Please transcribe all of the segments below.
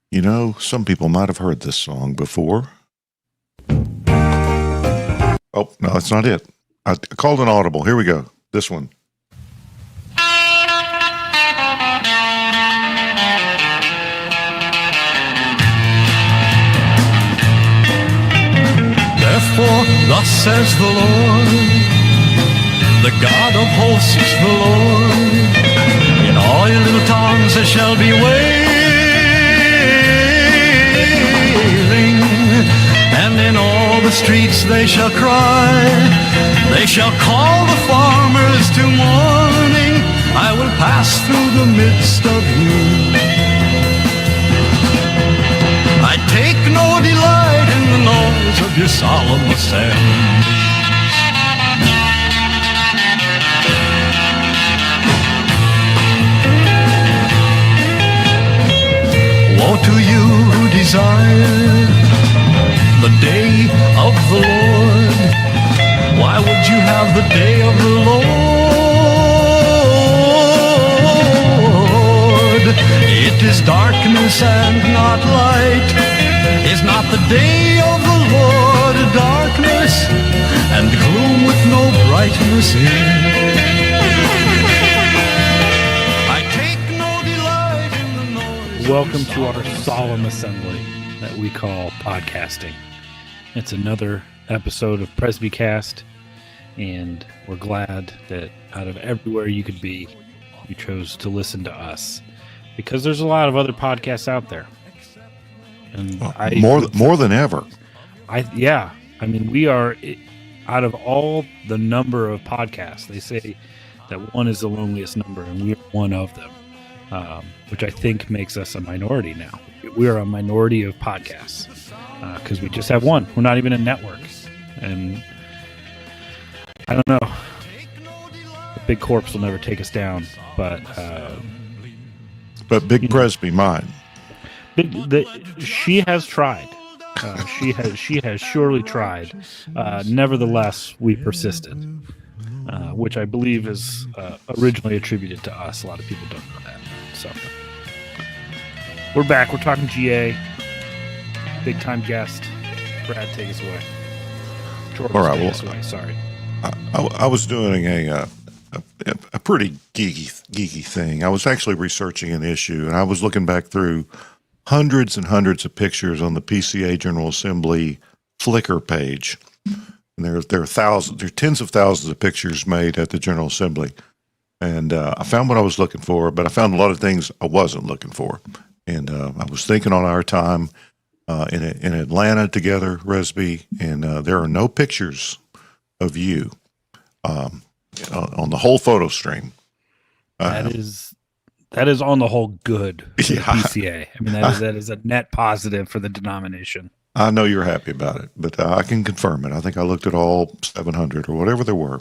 You know, some people might have heard this song before. Oh, no, that's not it. I called an audible. Here we go. This one. Therefore, thus says the Lord, the God of hosts, the Lord, in all your little towns there shall be wailing, and in all the streets they shall cry. They shall call the farmers to mourning. I will pass through the midst of you. I take no delight in the noise of your solemn assemblies. Woe to you who desire the day of the Lord. Why would you have the day of the Lord? It is darkness and not light. Is not the day of the Lord darkness and gloom with no brightness in? I take no delight in the noise. Welcome to our solemn assembly that we call podcasting. It's another episode of Presbycast, and we're glad that out of everywhere you could be, you chose to listen to us, because there's a lot of other podcasts out there. And more than ever. I mean, we are, out of all the number of podcasts, they say that one is the loneliest number, and we are one of them, which I think makes us a minority now. We are a minority of podcasts because we just have one. We're not even a network, and I don't know. The big corpse will never take us down, but Big Presby, mine. She has tried. She has surely tried. Nevertheless, we persisted, which I believe is originally attributed to us. A lot of people don't know that. So we're back. We're talking GA. Big time guest. Brad, take us away. George, all right, take us away. Sorry. I was doing a pretty geeky thing. I was actually researching an issue, and I was looking back through hundreds and hundreds of pictures on the PCA General Assembly Flickr page. And there are thousands, there are tens of thousands of pictures made at the General Assembly. And I found what I was looking for, but I found a lot of things I wasn't looking for. And I was thinking on our time in Atlanta together, Resby, and there are no pictures of you on the whole photo stream. That is on the whole good for the Yeah. PCA. I mean, that is a net positive for the denomination. I know you're happy about it, but I can confirm it. I think I looked at all 700 or whatever there were.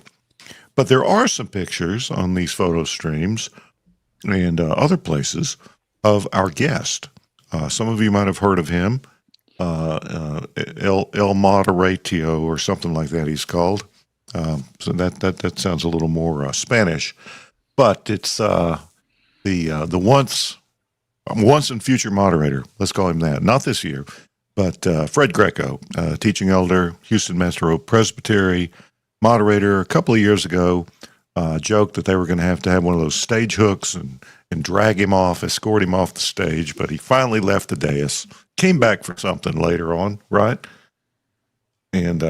But there are some pictures on these photo streams and other places of our guest. Some of you might have heard of him, El Moderatio or something like that he's called. So that sounds a little more Spanish, but it's the once and future moderator. Let's call him that. Not this year, but Fred Greco, teaching elder, Houston Master Oak Presbytery, moderator. A couple of years ago, joked that they were going to have one of those stage hooks and drag him off, escort him off the stage, but he finally left the dais, came back for something later on, right? And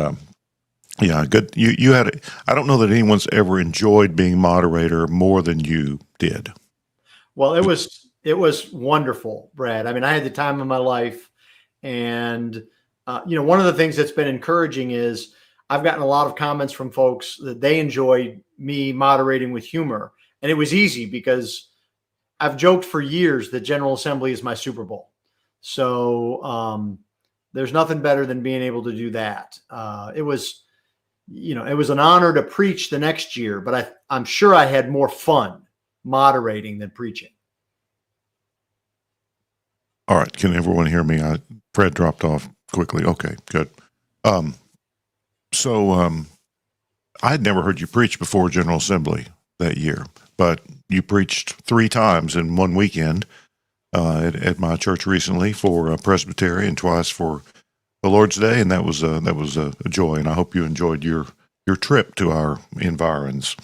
yeah, good. You had. I don't know that anyone's ever enjoyed being moderator more than you did. Well, it was wonderful, Brad. I mean, I had the time of my life, and one of the things that's been encouraging is I've gotten a lot of comments from folks that they enjoyed me moderating with humor, and it was easy because I've joked for years that General Assembly is my Super Bowl. So there's nothing better than being able to do that. It was an honor to preach the next year, but I'm sure I had more fun moderating than preaching. All right. Can everyone hear me? Fred dropped off quickly. Okay, good. So I had never heard you preach before General Assembly that year, but you preached 3 times in one weekend. at my church recently for Presbytery and twice for the Lord's Day, and that was a joy. And I hope you enjoyed your trip to our environs.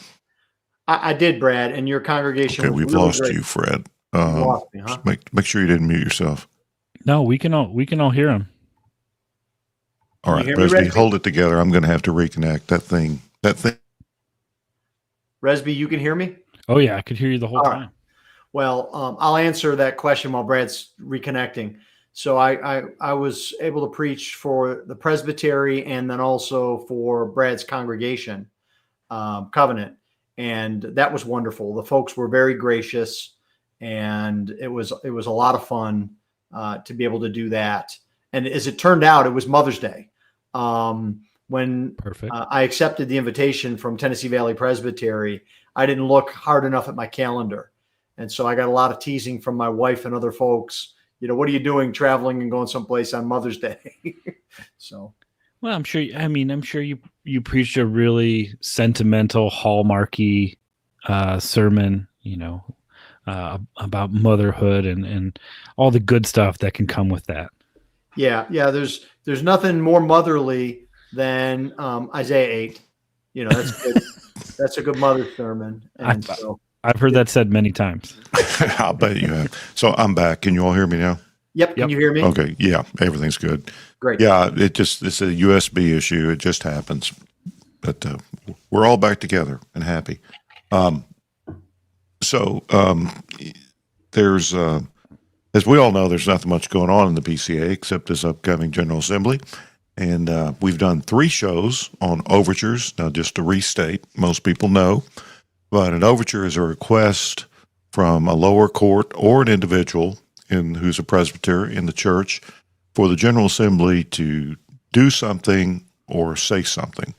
I did, Brad, and your congregation. Okay, was we've really lost great. you, Fred. You lost me, huh? Make sure you didn't mute yourself. No, we can all hear him. All right, Can you hear me, Presby, Resby? hold it together. I'm going to have to reconnect that thing. Resby, you can hear me? Oh yeah, I could hear you the whole All right. time. Well, I'll answer that question while Brad's reconnecting. So I was able to preach for the Presbytery and then also for Brad's congregation, Covenant, and that was wonderful. The folks were very gracious, and it was a lot of fun to be able to do that. And as it turned out, it was Mother's Day when Perfect. I accepted the invitation from Tennessee Valley Presbytery. I didn't look hard enough at my calendar. And so I got a lot of teasing from my wife and other folks. You know, what are you doing traveling and going someplace on Mother's Day? So, Well, I'm sure you preached a really sentimental, hallmarky sermon, about motherhood and all the good stuff that can come with that. yeah. There's nothing more motherly than Isaiah 8. You know, that's good. That's a good mother sermon. And I've heard that said many times. I'll bet you have. So I'm back. Can you all hear me now? Yep. Can you hear me? Okay. Yeah. Everything's good. Great. Yeah. It's a USB issue. It just happens. But we're all back together and happy. There's, as we all know, there's nothing much going on in the PCA except this upcoming General Assembly. And we've done 3 shows on overtures. Now, just to restate, most people know, but an overture is a request from a lower court or an individual who's a presbyter in the church for the General Assembly to do something or say something.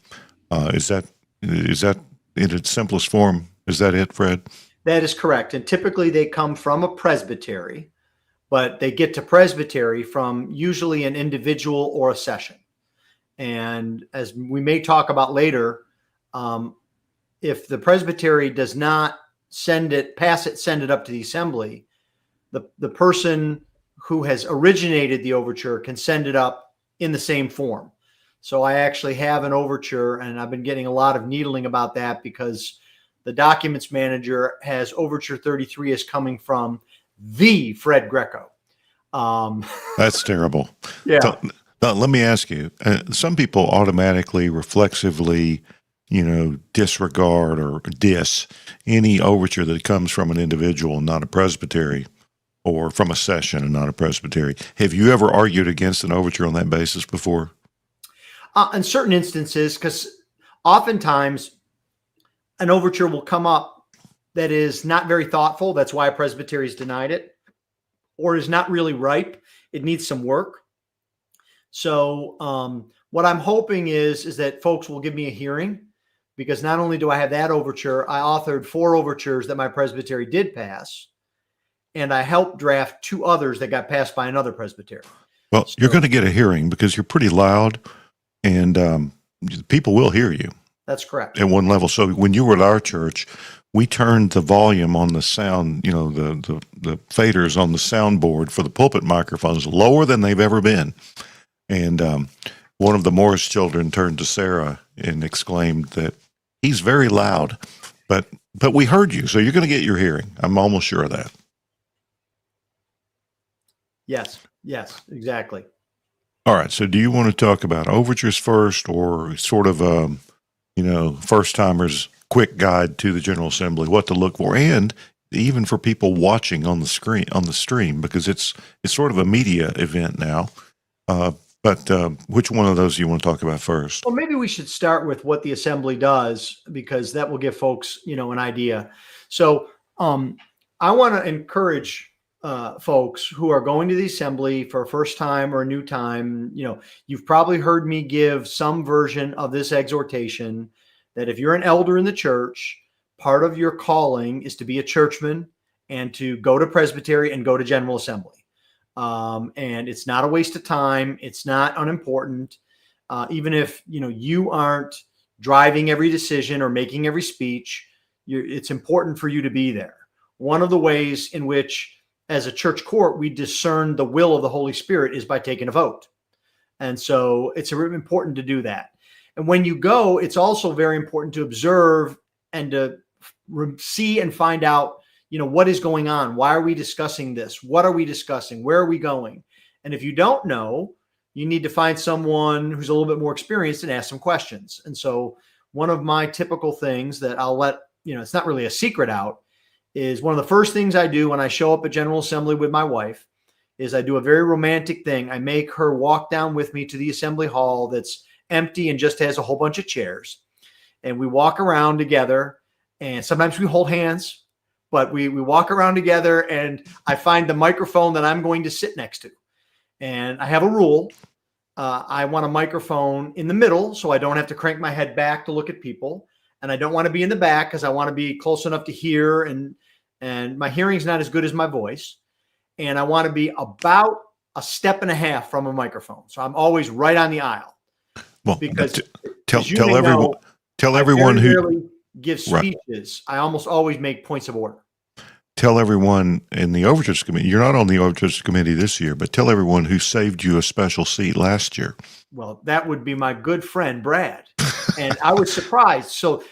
Is that in its simplest form? Is that it, Fred? That is correct. And typically they come from a presbytery, but they get to presbytery from usually an individual or a session. And as we may talk about later, if the presbytery does not send it up to the assembly, the person who has originated the overture can send it up in the same form. So I actually have an overture, and I've been getting a lot of needling about that because the documents manager has overture 33 as coming from the Fred Greco. That's terrible. Yeah. Let me ask you, some people automatically, reflexively, disregard or diss any overture that comes from an individual and not a presbytery, or from a session and not a presbytery. Have you ever argued against an overture on that basis before? In certain instances, because oftentimes an overture will come up that is not very thoughtful. That's why a presbytery has denied it, or is not really ripe. It needs some work. So what I'm hoping is that folks will give me a hearing, because not only do I have that overture, I authored 4 overtures that my presbytery did pass, and I helped draft 2 others that got passed by another presbytery. Well, you're going to get a hearing because you're pretty loud, and people will hear you. That's correct. At one level. So when you were at our church, we turned the volume on the sound, the faders on the soundboard for the pulpit microphones lower than they've ever been. And one of the Morris children turned to Sarah and exclaimed that he's very loud, but we heard you, so you're going to get your hearing. I'm almost sure of that. Yes, exactly. All right. So do you want to talk about overtures first, or sort of, first timers quick guide to the General Assembly, what to look for, and even for people watching on the stream, because it's sort of a media event now. But which one of those do you want to talk about first? Well, maybe we should start with what the assembly does, because that will give folks, an idea. So I want to encourage folks who are going to the assembly for a first time or a new time. You've probably heard me give some version of this exhortation that if you're an elder in the church, part of your calling is to be a churchman and to go to presbytery and go to General Assembly. And it's not a waste of time. It's not unimportant. Even if, you aren't driving every decision or making every speech, it's important for you to be there. One of the ways in which as a church court, we discern the will of the Holy Spirit is by taking a vote. And so it's important to do that. And when you go, it's also very important to observe and to see and find out, what is going on? Why are we discussing this? What are we discussing? Where are we going? And if you don't know, you need to find someone who's a little bit more experienced and ask some questions. And so one of my typical things that I'll let, it's not really a secret out, is one of the first things I do when I show up at General Assembly with my wife is I do a very romantic thing. I make her walk down with me to the assembly hall that's empty and just has a whole bunch of chairs. And we walk around together, and sometimes we hold hands, but we walk around together, and I find the microphone that I'm going to sit next to. And I have a rule. I want a microphone in the middle so I don't have to crank my head back to look at people. And I don't want to be in the back because I want to be close enough to hear, and my hearing's not as good as my voice. And I want to be about a step and a half from a microphone. So I'm always right on the aisle. Well, because tell everyone who rarely give speeches. Right. I almost always make points of order. Tell everyone in the Overtures Committee, you're not on the Overtures Committee this year, but tell everyone who saved you a special seat last year. Well, that would be my good friend, Brad. And I was surprised. So,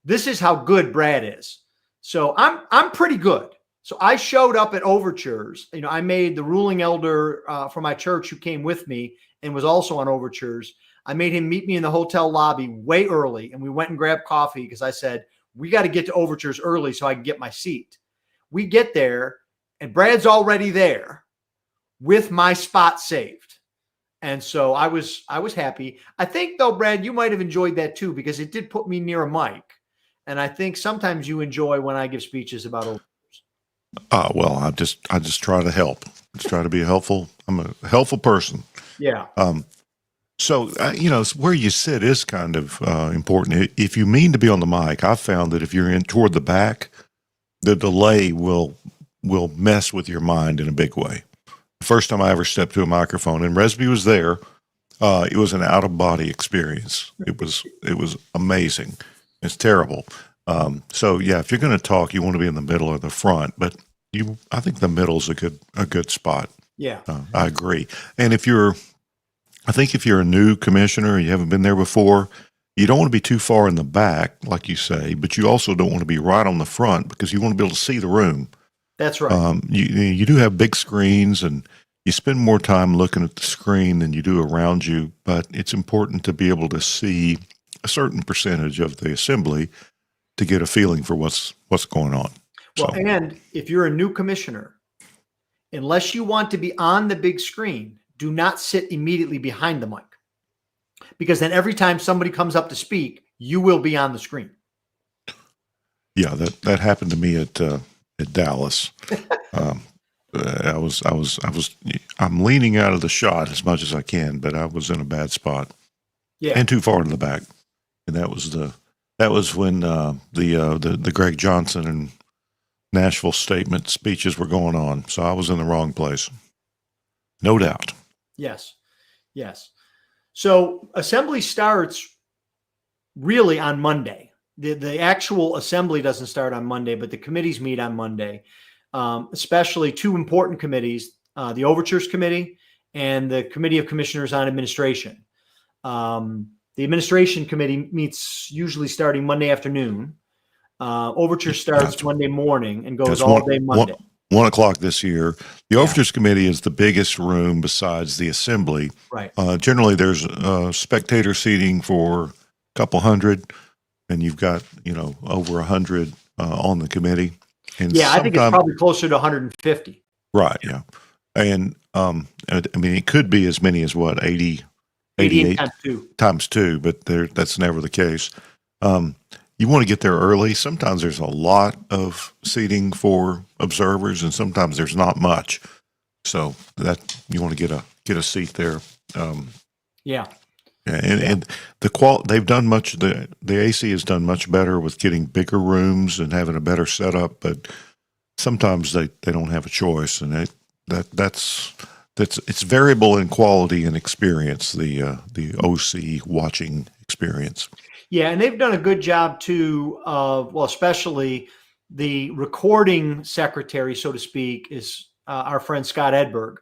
this is how good Brad is. So I'm pretty good. So I showed up at Overtures. I made the ruling elder for my church who came with me and was also on Overtures. I made him meet me in the hotel lobby way early, and we went and grabbed coffee because I said, we got to get to Overtures early so I can get my seat. We get there, and Brad's already there with my spot saved. And so I was happy. I think, though, Brad, you might have enjoyed that too, because it did put me near a mic. And I think sometimes you enjoy when I give speeches about Overtures. Well, I just try to help. Just try to be helpful. I'm a helpful person. Yeah. So, where you sit is kind of important. If you mean to be on the mic, I've found that if you're in toward the back, the delay will mess with your mind in a big way. The first time I ever stepped to a microphone, and Resby was there, it was an out-of-body experience. It was amazing. It's terrible. So, yeah, if you're going to talk, you want to be in the middle or the front, but I think the middle's a good spot. Yeah. I agree. And if you're a new commissioner, you haven't been there before, you don't want to be too far in the back, like you say, but you also don't want to be right on the front because you want to be able to see the room. That's right. You do have big screens, and you spend more time looking at the screen than you do around you, but it's important to be able to see a certain percentage of the assembly to get a feeling for what's going on. Well, and if you're a new commissioner, unless you want to be on the big screen, do not sit immediately behind the mic, because then every time somebody comes up to speak, you will be on the screen. Yeah, that happened to me at Dallas. I'm leaning out of the shot as much as I can, but I was in a bad spot. Yeah, and too far in the back, and that was when the Greg Johnson and Nashville statement speeches were going on. So I was in the wrong place, no doubt. Yes. So assembly starts really on Monday. The actual assembly doesn't start on Monday, but the committees meet on Monday, especially two important committees, the Overtures Committee and the Committee of Commissioners on Administration. The Administration Committee meets usually starting Monday afternoon. Overture starts Monday morning and goes all day Monday. 1 o'clock this year. The Overtures Committee is the biggest room besides the assembly. Right. Generally, there's spectator seating for a couple hundred, and you've got over 100 on the committee. And I think it's probably closer to 150. Right. Yeah, and I mean it could be as many as 88 times two, but that's never the case. You want to get there early. Sometimes there's a lot of seating for observers, and sometimes there's not much. So that you want to get a seat there. And they've done much. The AC has done much better with getting bigger rooms and having a better setup. But sometimes they don't have a choice, and that's it's variable in quality and experience. The OC watching experience. Yeah, and they've done a good job too of, especially the recording secretary, so to speak, is our friend Scott Edberg.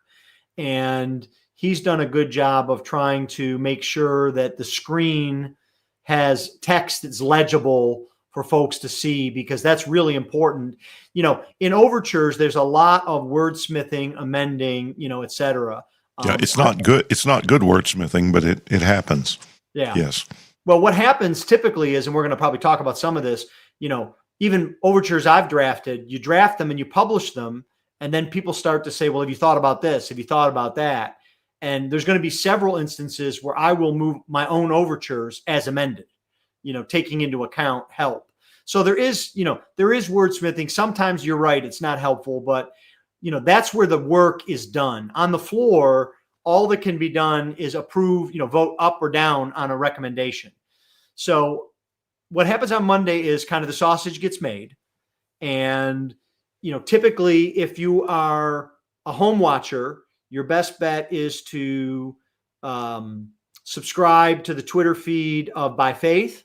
And he's done a good job of trying to make sure that the screen has text that's legible for folks to see, because that's really important. In overtures, there's a lot of wordsmithing, amending, et cetera. Yeah, it's not good. It's not good wordsmithing, but it happens. Yeah. Yes. Well, what happens typically is, and we're going to probably talk about some of this, even overtures I've drafted, you draft them and you publish them, and then people start to say, well, have you thought about this? Have you thought about that? And there's going to be several instances where I will move my own overtures as amended, taking into account help. So there is wordsmithing. Sometimes you're right, it's not helpful, but that's where the work is done. On the floor, all that can be done is approve, vote up or down on a recommendation. So what happens on Monday is kind of the sausage gets made. And, typically if you are a home watcher, your best bet is to subscribe to the Twitter feed of By Faith.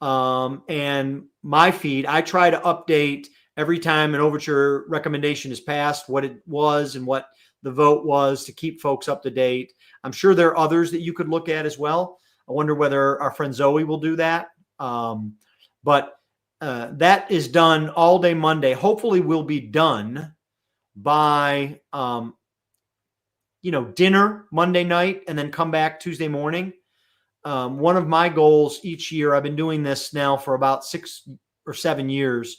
And my feed, I try to update every time an overture recommendation is passed, what it was and what the vote was, to keep folks up to date. I'm sure there are others that you could look at as well. I wonder whether our friend Zoe will do that. But that is done all day Monday. Hopefully will be done by, dinner Monday night and then come back Tuesday morning. One of my goals each year, I've been doing this now for about 6 or 7 years,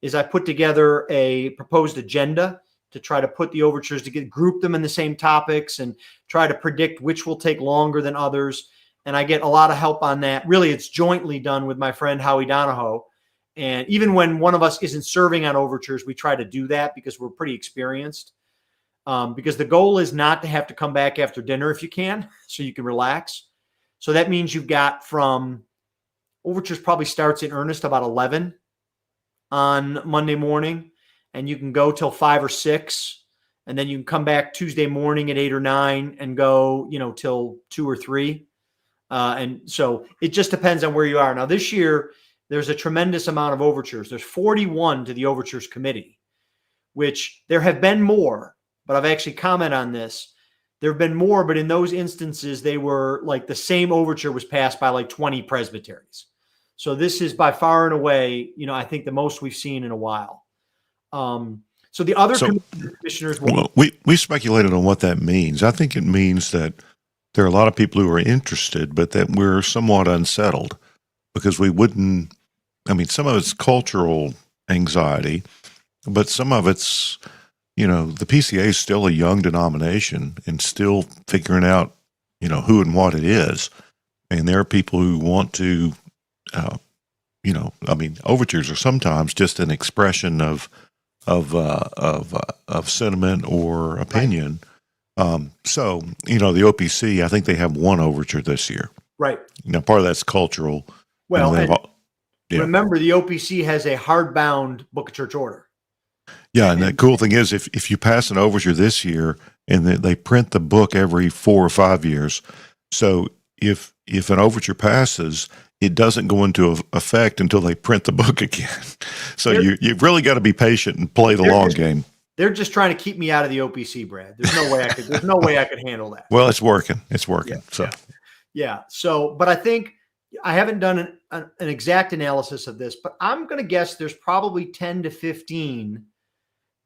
is I put together a proposed agenda to try to put the overtures to group them in the same topics and try to predict which will take longer than others. And I get a lot of help on that. Really, it's jointly done with my friend Howie Donahoe. And even when one of us isn't serving on overtures, we try to do that because we're pretty experienced. Because the goal is not to have to come back after dinner if you can, so you can relax. So that means you've got from overtures probably starts in earnest about 11 on Monday morning, and you can go till 5 or 6, and then you can come back Tuesday morning at 8 or 9 and go, till 2 or 3. And so it just depends on where you are. Now this year, there's a tremendous amount of overtures. There's 41 to the overtures committee, which there have been more, but I've actually commented on this. There have been more, but in those instances, they were like the same overture was passed by like 20 presbyteries. So this is by far and away, I think the most we've seen in a while. So the other commissioners will. Well, we speculated on what that means. I think it means that there are a lot of people who are interested, but that we're somewhat unsettled because we wouldn't. I mean, some of it's cultural anxiety, but some of it's, the PCA is still a young denomination and still figuring out, who and what it is. And there are people who want to, overtures are sometimes just an expression of sentiment or opinion. Right. So, the OPC, I think they have one overture this year. Right. Now, part of that's cultural. Well, remember the OPC has a hardbound Book of Church order. Yeah, and the cool thing is if you pass an overture this year, and they print the book every 4 or 5 years, so if an overture passes, it doesn't go into effect until they print the book again. So you've really got to be patient and play the long game. They're just trying to keep me out of the OPC, Brad. There's no way I could handle that. Well, it's working. Yeah. So, but I think I haven't done an exact analysis of this, but I'm going to guess there's probably 10 to 15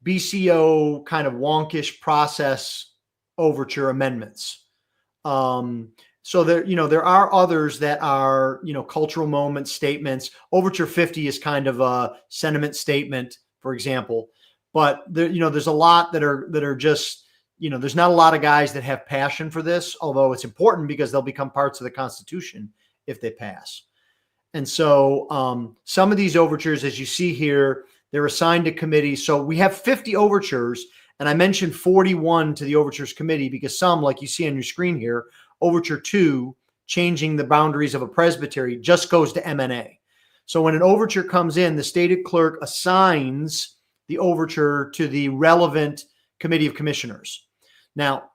BCO kind of wonkish process overture amendments. So there are others that are, cultural moment statements. Overture 50 is kind of a sentiment statement, for example. But there's a lot that are just, there's not a lot of guys that have passion for this, although it's important because they'll become parts of the Constitution if they pass. And so some of these overtures, as you see here, they're assigned to committees. So we have 50 overtures, and I mentioned 41 to the overtures committee because some, like you see on your screen here, Overture 2, changing the boundaries of a presbytery, just goes to MNA. So when an overture comes in, the stated clerk assigns the overture to the relevant committee of commissioners. Now,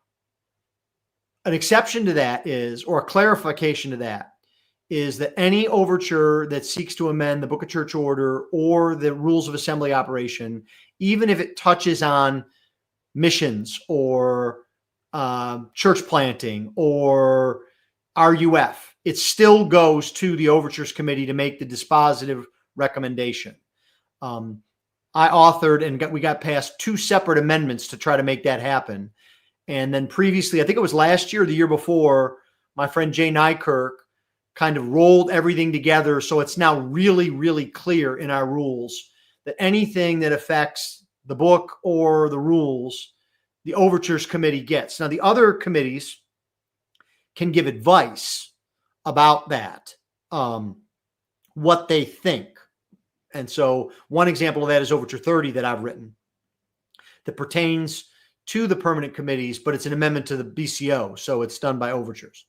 an exception to that is, or a clarification to that, is that any overture that seeks to amend the Book of Church Order or the rules of assembly operation, even if it touches on missions or church planting or RUF, it still goes to the Overtures Committee to make the dispositive recommendation. I authored and we got passed 2 separate amendments to try to make that happen. And then previously, I think it was last year or the year before, my friend Jay Nykirk kind of rolled everything together. So it's now really, really clear in our rules that anything that affects the book or the rules, the Overtures Committee gets. Now, the other committees can give advice about that, what they think. And so one example of that is Overture 30 that I've written that pertains to the permanent committees, but it's an amendment to the BCO. So it's done by Overtures.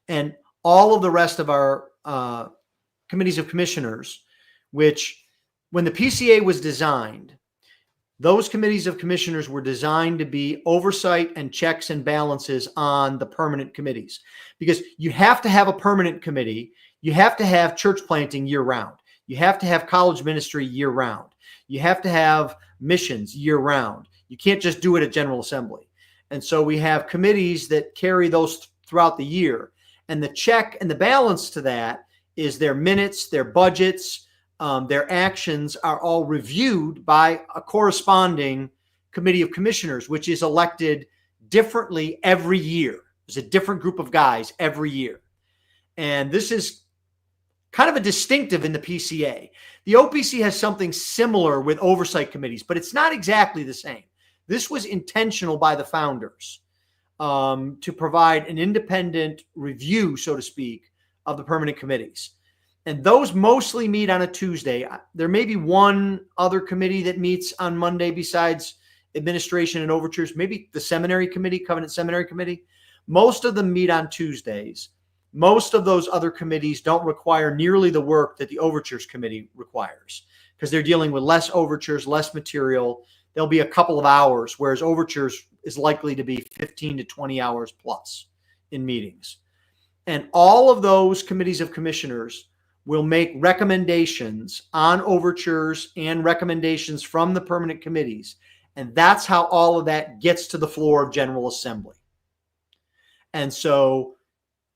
And all of the rest of our committees of commissioners, which when the PCA was designed, those committees of commissioners were designed to be oversight and checks and balances on the permanent committees, because you have to have a permanent committee. You have to have church planting year round. You have to have college ministry year round. You have to have missions year round. You can't just do it at General Assembly. And so we have committees that carry those throughout the year. And the check and the balance to that is their minutes, their budgets, their actions are all reviewed by a corresponding committee of commissioners, which is elected differently every year. There's a different group of guys every year. And this is kind of a distinctive in the PCA. The OPC has something similar with oversight committees, but it's not exactly the same. This was intentional by the founders to provide an independent review, so to speak, of the permanent committees. And those mostly meet on a Tuesday. There may be one other committee that meets on Monday besides administration and overtures, maybe the seminary committee, Covenant Seminary Committee. Most of them meet on Tuesdays. Most of those other committees don't require nearly the work that the Overtures Committee requires because they're dealing with less overtures, less material. There'll be a couple of hours, whereas Overtures is likely to be 15 to 20 hours plus in meetings. And all of those committees of commissioners will make recommendations on overtures and recommendations from the permanent committees. And that's how all of that gets to the floor of General Assembly. And so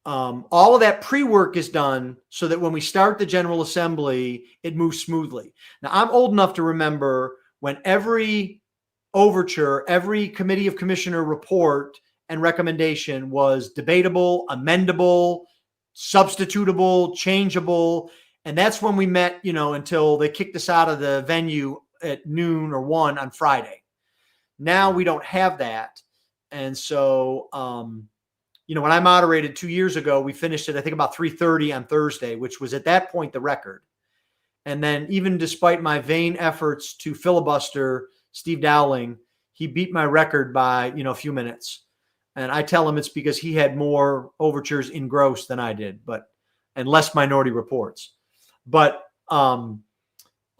all of that pre-work is done so that when we start the General Assembly, it moves smoothly. Now, I'm old enough to remember when every overture, every committee of commissioner report and recommendation was debatable, amendable, substitutable, changeable. And that's when we met, until they kicked us out of the venue at noon or 1 on Friday. Now we don't have that. And so, when I moderated 2 years ago, we finished it, I think, about 3:30 on Thursday, which was at that point the record. And then even despite my vain efforts to filibuster Steve Dowling, he beat my record by, a few minutes. And I tell him it's because he had more overtures engrossed than I did, and less minority reports. But all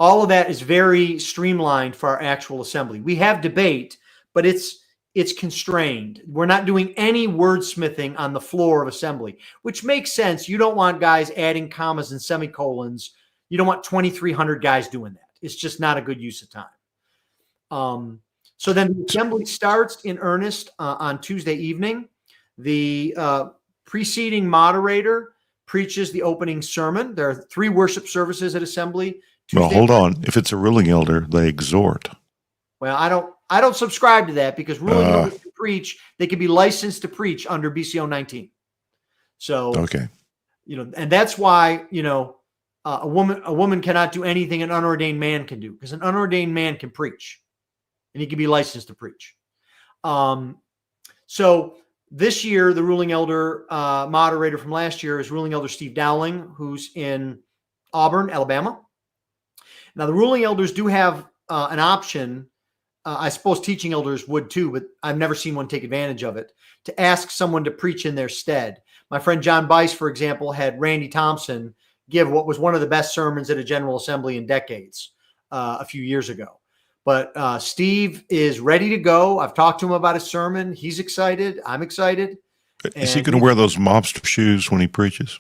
of that is very streamlined for our actual assembly. We have debate, but it's constrained. We're not doing any wordsmithing on the floor of assembly, which makes sense. You don't want guys adding commas and semicolons. You don't want 2,300 guys doing that. It's just not a good use of time. So then the assembly starts in earnest on Tuesday evening. The preceding moderator preaches the opening sermon. There are 3 worship services at assembly. Well, hold on. If it's a ruling elder, they exhort. Well, I don't subscribe to that because ruling elders to preach, they can be licensed to preach under BCO 19. So, okay. And that's why, a woman cannot do anything an unordained man can do, because an unordained man can preach and he can be licensed to preach. So this year, the ruling elder moderator from last year is ruling elder Steve Dowling, who's in Auburn, Alabama. Now, the ruling elders do have an option. I suppose teaching elders would too, but I've never seen one take advantage of it, to ask someone to preach in their stead. My friend John Bice, for example, had Randy Thompson give what was one of the best sermons at a General Assembly in decades a few years ago. But Steve is ready to go. I've talked to him about his sermon. He's excited. I'm excited. Is he going to wear those mobster shoes when he preaches?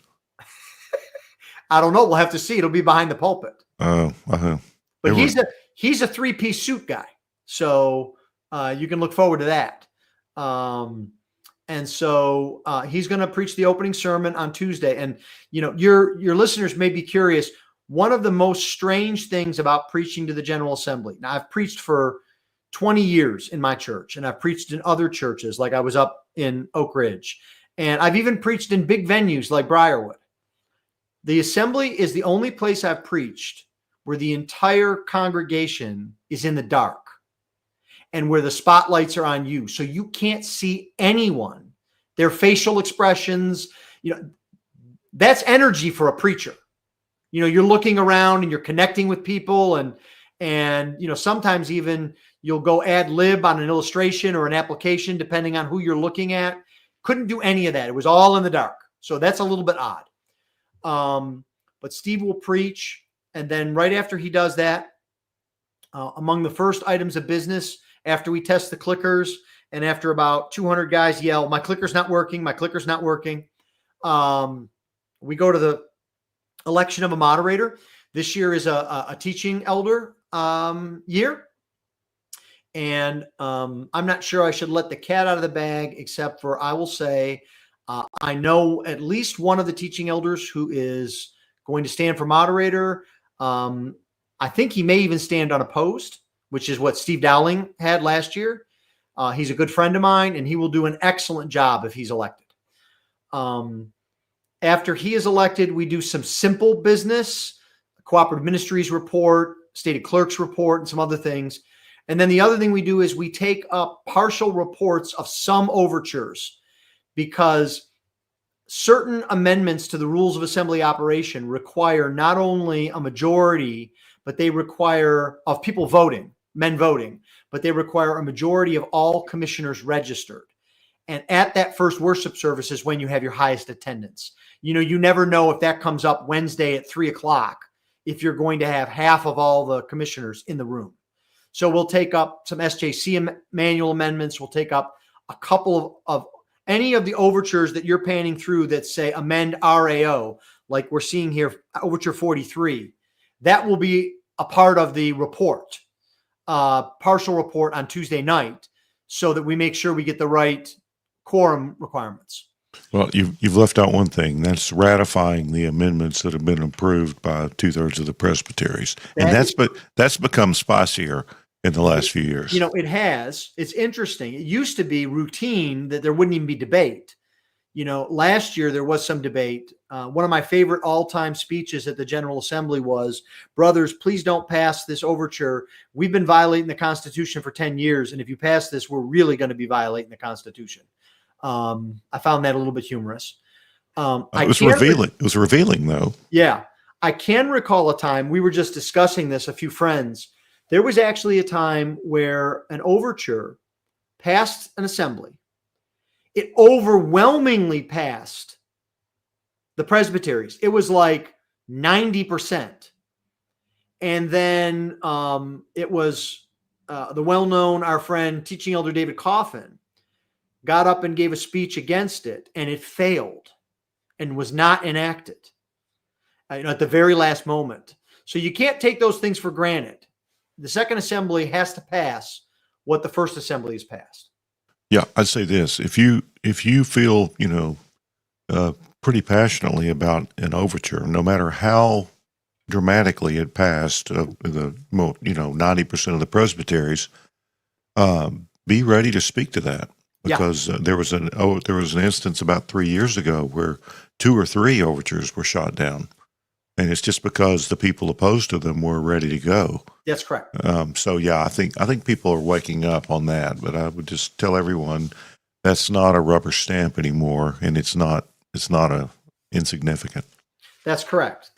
I don't know. We'll have to see. It'll be behind the pulpit. Uh-huh. But he's a 3-piece suit guy. So you can look forward to that. And so he's going to preach the opening sermon on Tuesday. And, your listeners may be curious. One of the most strange things about preaching to the General Assembly. Now, I've preached for 20 years in my church, and I've preached in other churches, like I was up in Oak Ridge. And I've even preached in big venues like Briarwood. The assembly is the only place I've preached where the entire congregation is in the dark and where the spotlights are on you. So you can't see anyone, their facial expressions. That's energy for a preacher. You're looking around and you're connecting with people, and sometimes even you'll go ad lib on an illustration or an application, depending on who you're looking at. Couldn't do any of that. It was all in the dark. So that's a little bit odd. But Steve will preach. And then right after he does that, among the first items of business, after we test the clickers and after about 200 guys yell, "My clicker's not working, my clicker's not working," we go to the election of a moderator. This year is a teaching elder year. And I'm not sure I should let the cat out of the bag, except for I will say I know at least one of the teaching elders who is going to stand for moderator. I think he may even stand unopposed, which is what Steve Dowling had last year. He's a good friend of mine, and he will do an excellent job if he's elected. After he is elected, we do some simple business, cooperative ministries report, stated clerks report, and some other things. And then the other thing we do is we take up partial reports of some overtures, because certain amendments to the rules of assembly operation require not only a majority, but they require of people voting, men voting, but they require a majority of all commissioners registered. And at that first worship service is when you have your highest attendance. You never know if that comes up Wednesday at 3:00, if you're going to have half of all the commissioners in the room. So we'll take up some SJC manual amendments. We'll take up a couple of any of the overtures that you're panning through that say amend RAO, like we're seeing here, Overture 43. That will be a part of the report, partial report on Tuesday night, so that we make sure we get the right quorum requirements. Well, you've left out one thing. That's ratifying the amendments that have been approved by 2/3 of the presbyteries. And that's become spicier in the last few years. It has. It's interesting. It used to be routine that there wouldn't even be debate. Last year there was some debate. One of my favorite all-time speeches at the General Assembly was, "Brothers, please don't pass this overture. We've been violating the Constitution for 10 years. And if you pass this, we're really going to be violating the Constitution." I found that a little bit humorous. It was revealing. It was revealing, though. Yeah. I can recall a time, we were just discussing this, a few friends. There was actually a time where an overture passed an assembly. It overwhelmingly passed the presbyteries. It was like 90%. And then it was the well-known, our friend, teaching elder David Coffin, got up and gave a speech against it, and it failed and was not enacted at the very last moment. So you can't take those things for granted. The second assembly has to pass what the first assembly has passed. Yeah, I'd say this: if you feel pretty passionately about an overture, no matter how dramatically it passed, 90% of the presbyteries, be ready to speak to that. Because there was an instance about 3 years ago where 2 or 3 overtures were shot down, and it's just because the people opposed to them were ready to go. That's correct. So yeah, I think people are waking up on that. But I would just tell everyone that's not a rubber stamp anymore, and it's not a insignificant. That's correct.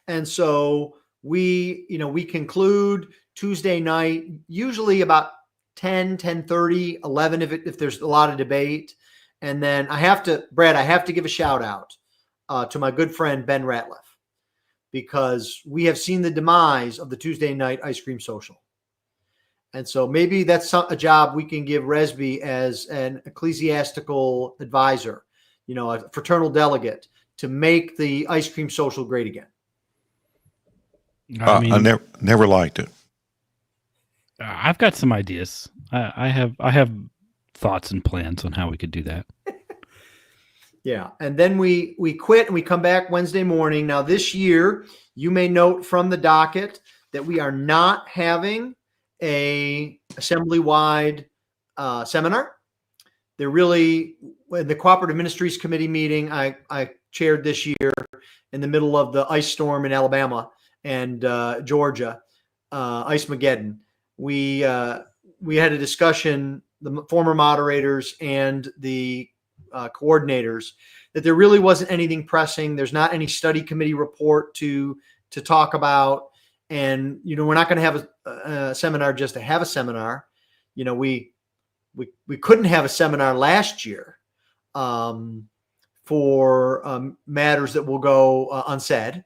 And so we conclude Tuesday night, usually about 10:30, 11 if there's a lot of debate. And then I have to give a shout out to my good friend Ben Ratliff, because we have seen the demise of the Tuesday night ice cream social. And so maybe that's a job we can give Resby as an ecclesiastical advisor, a fraternal delegate, to make the ice cream social great again? I never liked it. I've got some ideas. I have thoughts and plans on how we could do that. Yeah. And then we quit and we come back Wednesday morning. Now this year, you may note from the docket that we are not having a assembly-wide seminar. They're really, in the Cooperative Ministries Committee meeting I chaired this year in the middle of the ice storm in Alabama and Georgia, Ice-Mageddon. We had a discussion, the former moderators and the coordinators, that there really wasn't anything pressing. There's not any study committee report to talk about. And, we're not going to have a seminar just to have a seminar. We couldn't have a seminar last year for matters that will go unsaid.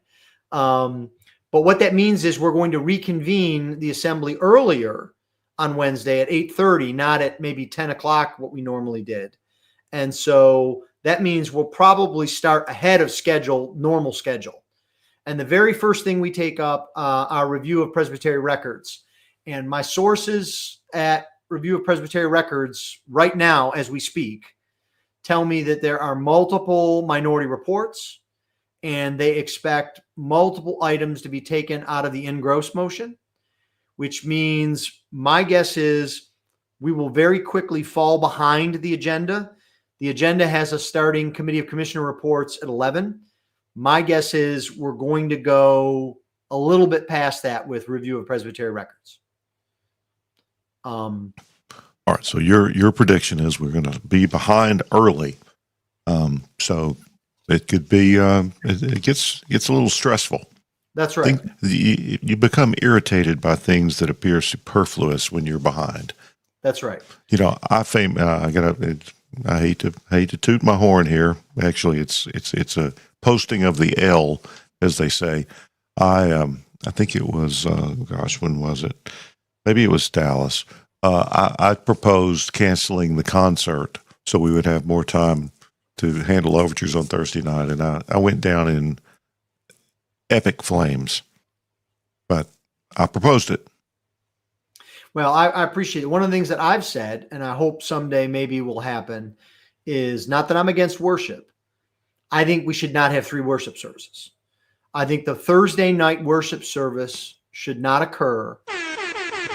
But what that means is we're going to reconvene the assembly earlier on Wednesday at 8:30, not at maybe 10 o'clock, what we normally did. And so that means we'll probably start ahead of normal schedule. And the very first thing we take up our review of Presbytery records. And my sources at Review of Presbytery Records right now, as we speak, tell me that there are multiple minority reports, and they expect multiple items to be taken out of the engross motion, which means my guess is we will very quickly fall behind the agenda. The agenda has a starting Committee of Commissioner reports at 11. My guess is we're going to go a little bit past that with Review of Presbytery Records. All right. So your prediction is we're going to be behind early. So it could be, it gets a little stressful. That's right. You become irritated by things that appear superfluous when you're behind. That's right. I hate to toot my horn here. Actually, it's a posting of the L, as they say. I think it was when was it? Maybe it was Dallas. I proposed canceling the concert so we would have more time to handle overtures on Thursday night, and I went down in epic flames. But I proposed it. Well, I appreciate it. One of the things that I've said, and I hope someday maybe will happen, is not that I'm against worship. I think we should not have 3 worship services. I think the Thursday night worship service should not occur.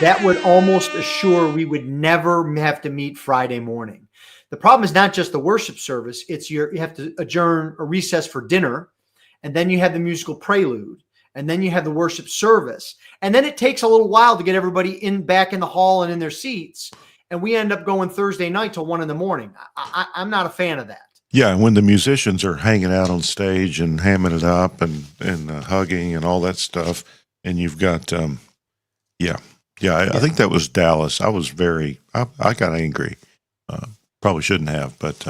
That would almost assure we would never have to meet Friday morning. The problem is not just the worship service. It's you have to adjourn or recess for dinner, and then you have the musical prelude, and then you have the worship service. And then it takes a little while to get everybody back in the hall and in their seats. And we end up going Thursday night till 1 a.m. I'm not a fan of that. Yeah, when the musicians are hanging out on stage and hamming it up and hugging and all that stuff, and you've got, I think that was Dallas. I got angry. Probably shouldn't have, but.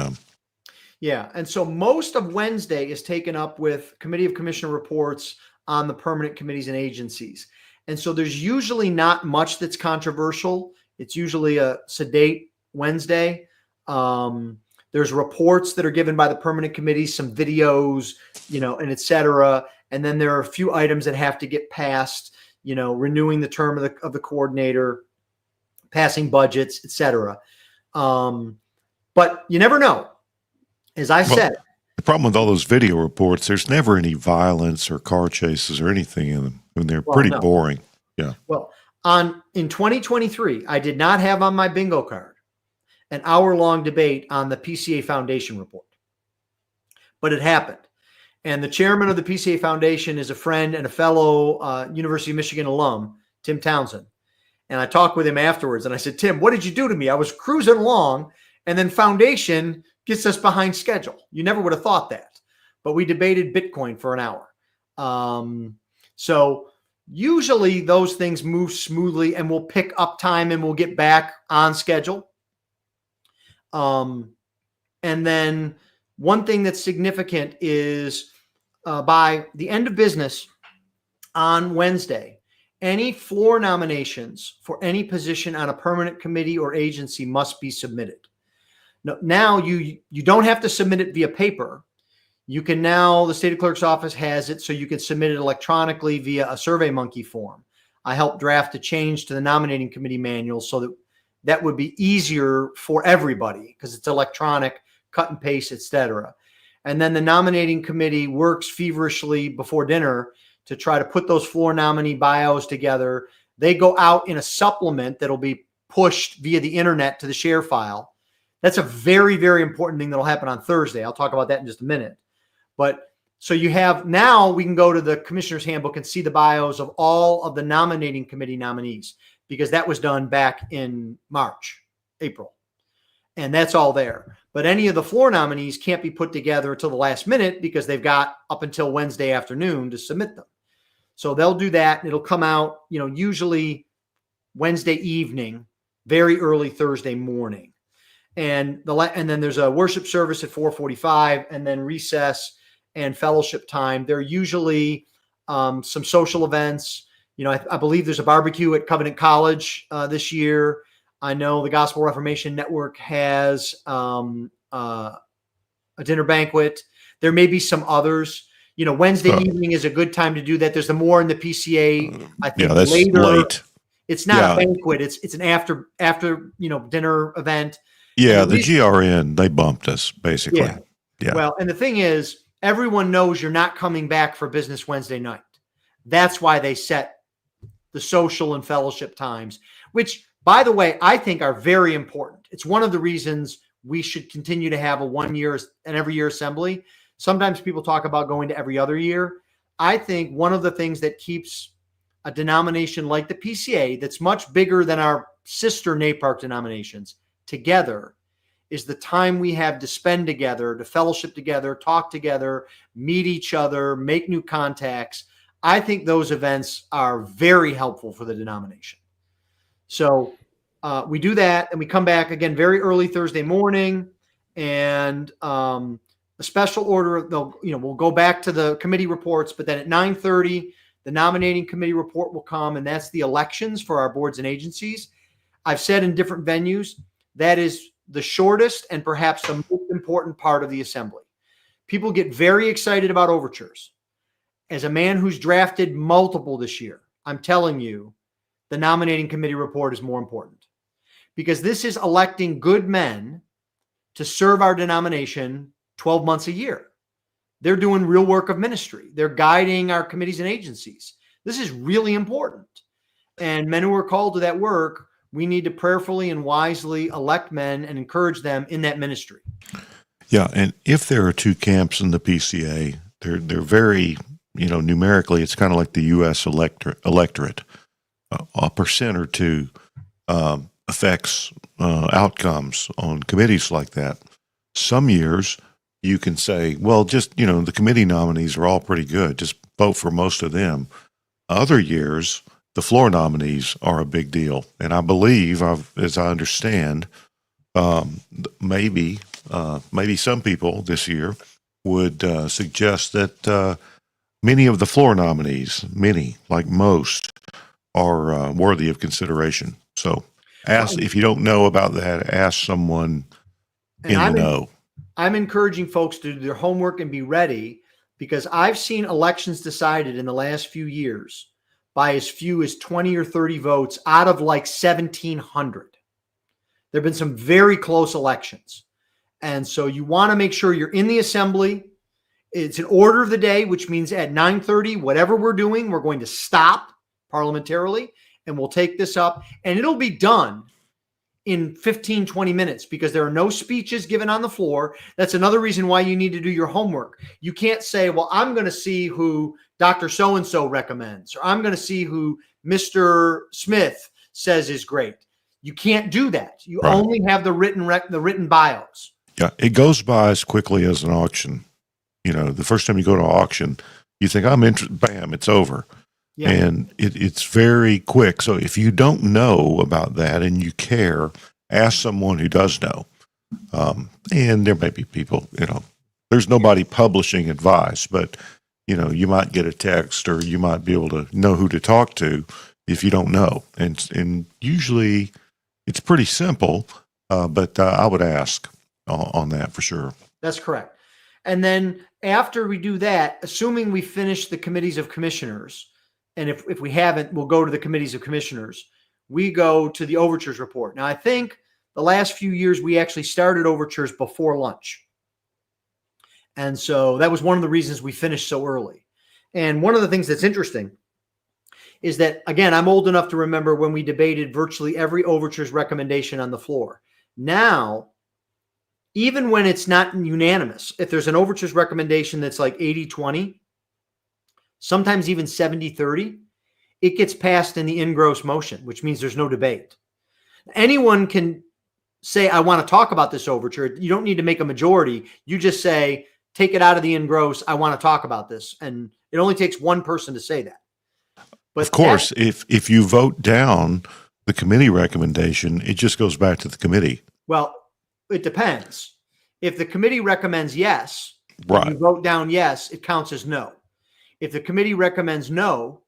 Yeah, and so most of Wednesday is taken up with Committee of Commissioner reports on the permanent committees and agencies. And so there's usually not much that's controversial. It's usually a sedate Wednesday. There's reports that are given by the permanent committees, some videos, and et cetera. And then there are a few items that have to get passed, renewing the term of the coordinator, passing budgets, et cetera. But you never know. As I said, the problem with all those video reports, there's never any violence or car chases or anything in them. I mean, they're pretty boring. Yeah. Well, in 2023, I did not have on my bingo card an hour-long debate on the PCA Foundation report, but it happened. And the chairman of the PCA Foundation is a friend and a fellow University of Michigan alum, Tim Townsend. And I talked with him afterwards, and I said, Tim, what did you do to me? I was cruising along, and then Foundation gets us behind schedule. You never would have thought that. But we debated Bitcoin for an hour. So usually those things move smoothly, and we'll pick up time and we'll get back on schedule. And then one thing that's significant is by the end of business on Wednesday, any floor nominations for any position on a permanent committee or agency must be submitted. Now you don't have to submit it via paper. You can now, the state clerk's office has it so you can submit it electronically via a SurveyMonkey form. I helped draft a change to the nominating committee manual so that would be easier for everybody because it's electronic, cut and paste, etc. And then the nominating committee works feverishly before dinner to try to put those floor nominee bios together. They go out in a supplement that'll be pushed via the internet to the share file. That's a very, very important thing that'll happen on Thursday. I'll talk about that in just a minute. But so you have, now we can go to the commissioner's handbook and see the bios of all of the nominating committee nominees, because that was done back in March, April. And that's all there. But any of the floor nominees can't be put together until the last minute because they've got up until Wednesday afternoon to submit them. So they'll do that, and it'll come out, usually Wednesday evening, very early Thursday morning. And then there's a worship service at 4:45, and then recess and fellowship time. There are usually some social events. I believe there's a barbecue at Covenant College this year. I know the Gospel Reformation Network has a dinner banquet. There may be some others. Wednesday evening is a good time to do that. There's the more in the PCA. I think that's later. late. It's not a banquet. It's an after dinner event. Yeah, the GRN, they bumped us basically. Yeah. Well, and the thing is, everyone knows you're not coming back for business Wednesday night. That's why they set the social and fellowship times, which, by the way, I think are very important. It's one of the reasons we should continue to have a 1 year and every year assembly. Sometimes people talk about going to every other year. I think one of the things that keeps a denomination like the PCA, that's much bigger than our sister NAPARC denominations, together is the time we have to spend together, to fellowship together, talk together, meet each other, make new contacts. I think those events are very helpful for the denomination. So we do that, and we come back again very early Thursday morning, and a special order. We'll go back to the committee reports, but then at 9:30, the nominating committee report will come, and that's the elections for our boards and agencies. I've said in different venues, that is the shortest and perhaps the most important part of the assembly. People get very excited about overtures. As a man who's drafted multiple this year, I'm telling you, the nominating committee report is more important, because this is electing good men to serve our denomination 12 months a year. They're doing real work of ministry. They're guiding our committees and agencies. This is really important. And men who are called to that work, we need to prayerfully and wisely elect men and encourage them in that ministry. Yeah, and if there are two camps in the PCA, they're very, numerically, it's kind of like the U.S. electorate. A percent or two affects outcomes on committees like that. Some years you can say, well, just, the committee nominees are all pretty good. Just vote for most of them. Other years, the floor nominees are a big deal. And I believe, as I understand, maybe some people this year would suggest that many of the floor nominees, like most, are worthy of consideration. So if you don't know about that, ask someone in the know. I'm encouraging folks to do their homework and be ready, because I've seen elections decided in the last few years by as few as 20 or 30 votes out of like 1,700. There have been some very close elections. And so you want to make sure you're in the assembly. It's an order of the day, which means at 9:30, whatever we're doing, we're going to stop parliamentarily, and we'll take this up, and it'll be done in 15, 20 minutes, because there are no speeches given on the floor. That's another reason why you need to do your homework. You can't say, well, I'm going to see who Dr. So-and-so recommends, or I'm going to see who Mr. Smith says is great. You can't do that. You only have the written bios. Yeah, it goes by as quickly as an auction. The first time you go to an auction, you think, I'm interested, bam, it's over. Yeah. And it's very quick. So if you don't know about that and you care, ask someone who does know. And there may be people, there's nobody publishing advice, but, you might get a text, or you might be able to know who to talk to if you don't know. And usually it's pretty simple, but I would ask on that for sure. That's correct. And then after we do that, assuming we finish the committees of commissioners, and if we haven't, we'll go to the committees of commissioners. We go to the overtures report. Now, I think the last few years we actually started overtures before lunch. And so that was one of the reasons we finished so early. And one of the things that's interesting is that, again, I'm old enough to remember when we debated virtually every overtures recommendation on the floor. Now, even when it's not unanimous, if there's an overtures recommendation that's like 80-20, sometimes even 70-30, it gets passed in the engross motion, which means there's no debate. Anyone can say, I want to talk about this overture. You don't need to make a majority. You just say, take it out of the engross. I want to talk about this. And it only takes one person to say that. But of course, if you vote down the committee recommendation, it just goes back to the committee. Well, it depends. If the committee recommends yes, right, and you vote down yes, it counts as no. If the committee recommends no,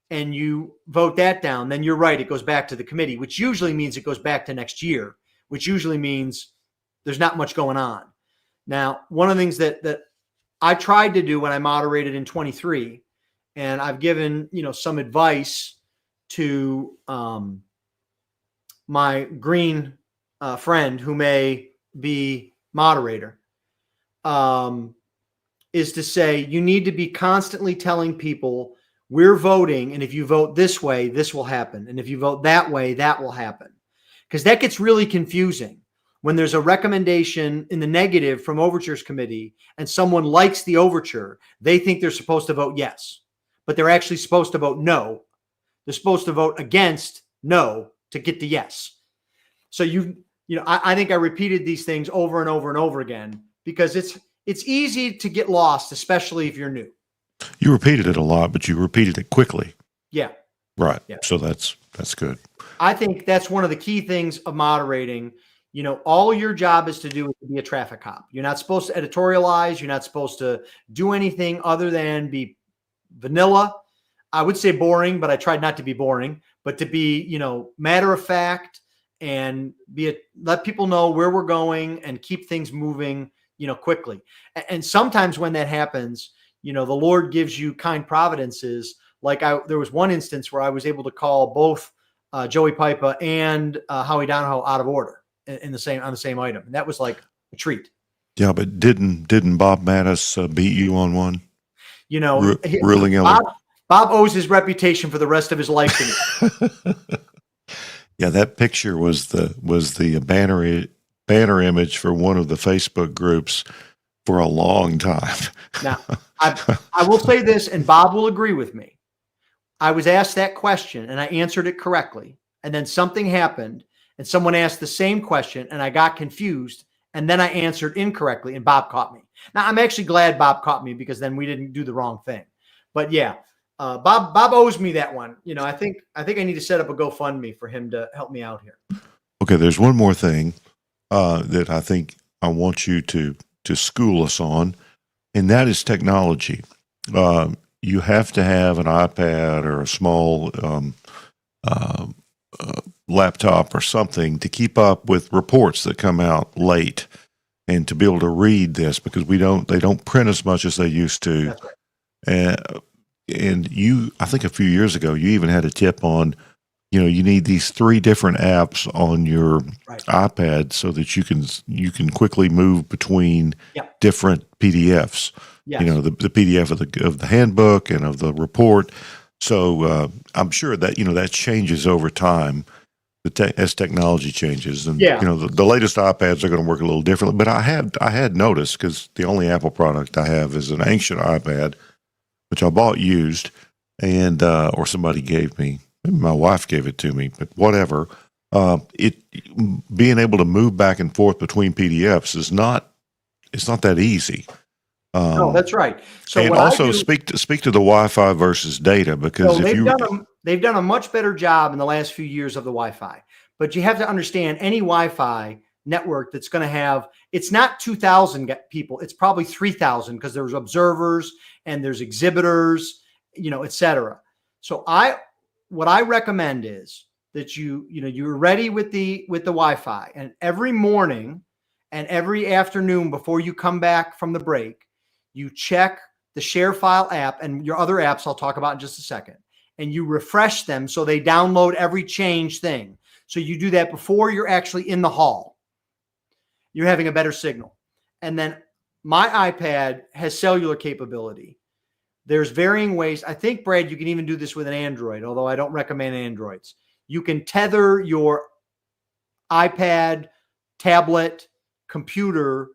and you vote that down, then you're right. It goes back to the committee, which usually means it goes back to next year, which usually means there's not much going on. Now, one of the things that I tried to do when I moderated in 23, and I've given, some advice to my green friend who may be moderator, is to say you need to be constantly telling people we're voting, and if you vote this way, this will happen. And if you vote that way, that will happen. Because that gets really confusing when there's a recommendation in the negative from Overtures Committee and someone likes the overture, they think they're supposed to vote yes, but they're actually supposed to vote no. They're supposed to vote against no to get the yes. So I think I repeated these things over and over and over again because it's easy to get lost, especially if you're new. You repeated it a lot, but you repeated it quickly. Yeah. Right. Yeah. So that's good. I think that's one of the key things of moderating. All your job is to do is to be a traffic cop. You're not supposed to editorialize. You're not supposed to do anything other than be vanilla. I would say boring, but I tried not to be boring, but to be, matter of fact and let people know where we're going and keep things moving, quickly. And sometimes when that happens, the Lord gives you kind providences. Like there was one instance where I was able to call both Joey Pipa and Howie Donahoe out of order on the same item. And that was like a treat. Yeah, but didn't Bob Mattis beat you on one? Ruling Bob owes his reputation for the rest of his life to me. Yeah, that picture was the banner image for one of the Facebook groups for a long time. Now, I will say this, and Bob will agree with me. I was asked that question, and I answered it correctly. And then something happened, and someone asked the same question, and I got confused, and then I answered incorrectly, and Bob caught me. Now, I'm actually glad Bob caught me because then we didn't do the wrong thing. But yeah, Bob owes me that one. I think I need to set up a GoFundMe for him to help me out here. Okay, there's one more thing that I think I want you to school us on, and that is technology. You have to have an iPad or a small laptop or something to keep up with reports that come out late and to be able to read this because they don't print as much as they used to. That's right. And I think a few years ago, you even had a tip on, you need these 3 different apps on your iPad so that you can quickly move between different PDFs. Yes. The PDF of the handbook and of the report. So I'm sure that that changes over time as technology changes, and the latest iPads are going to work a little differently. But I had noticed because the only Apple product I have is an ancient iPad, which I bought used, and or somebody gave me. Maybe my wife gave it to me, but whatever. Being able to move back and forth between PDFs is not that easy. No, that's right. So and also speak to the Wi-Fi versus data because they've done a much better job in the last few years of the Wi-Fi. But you have to understand any Wi-Fi network that's going to have, it's not 2,000 people. It's probably 3,000 because there's observers and there's exhibitors, et cetera. So what I recommend is that you're ready with the Wi-Fi, and every morning and every afternoon before you come back from the break, you check the share file app and your other apps I'll talk about in just a second, and you refresh them so they download every change thing. So you do that before you're actually in the hall. You're having a better signal. And then my iPad has cellular capability. There's varying ways. I think, Brad, you can even do this with an Android, although I don't recommend Androids. You can tether your iPad, tablet, computer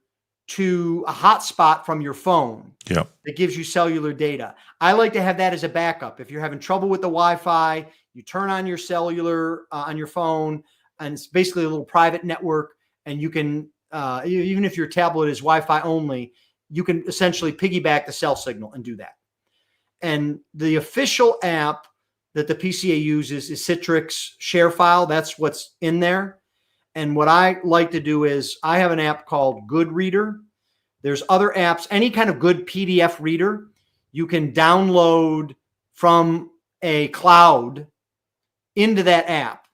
to a hotspot from your phone. Yep. That gives you cellular data. I like to have that as a backup. If you're having trouble with the Wi-Fi, you turn on your cellular on your phone, and it's basically a little private network, and you can, even if your tablet is Wi-Fi only, you can essentially piggyback the cell signal and do that. And the official app that the PCA uses is Citrix Share File. That's what's in there. And what I like to do is I have an app called Good Reader. There's other apps, any kind of good PDF reader, you can download from a cloud into that app.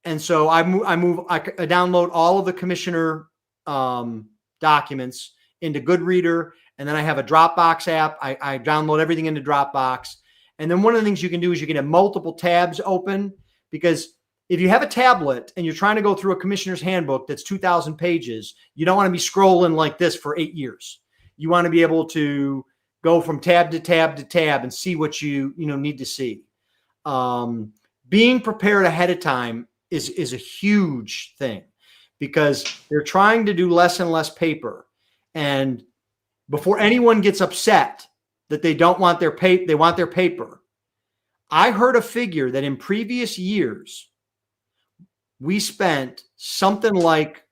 And so I download all of the commissioner documents into Good Reader. And then I have a Dropbox app. I download everything into Dropbox. And then one of the things you can do is you can have multiple tabs open, because if you have a tablet and you're trying to go through a commissioner's handbook that's 2,000 pages, you don't want to be scrolling like this for 8 years. You want to be able to go from tab to tab to tab and see what you need to see. Being prepared ahead of time is a huge thing, because they're trying to do less and less paper. And before anyone gets upset that they don't want their paper, they want their paper. I heard a figure that in previous years, we spent something like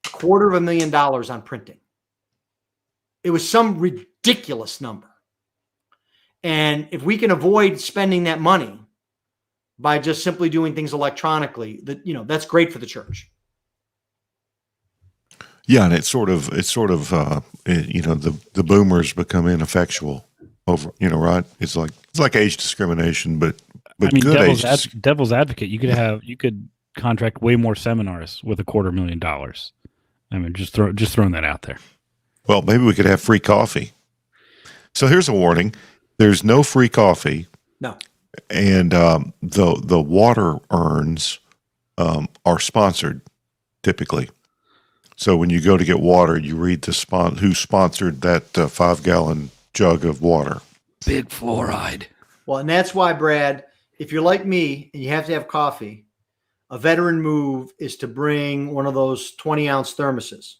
$250,000 on printing. It was some ridiculous number. And if we can avoid spending that money by just simply doing things electronically, that's great for the church. Yeah, and it's sort of the boomers become ineffectual over, right? It's like age discrimination, but I mean, good devil's advocate. You could contract way more seminars with $250,000. I mean, just throwing that out there. Well, maybe we could have free coffee. So here's a warning: there's no free coffee. No. And the water urns are sponsored typically. So when you go to get water, you read who sponsored that 5-gallon jug of water. Big fluoride. Well, and that's why, Brad, if you're like me and you have to have coffee, a veteran move is to bring one of those 20-ounce thermoses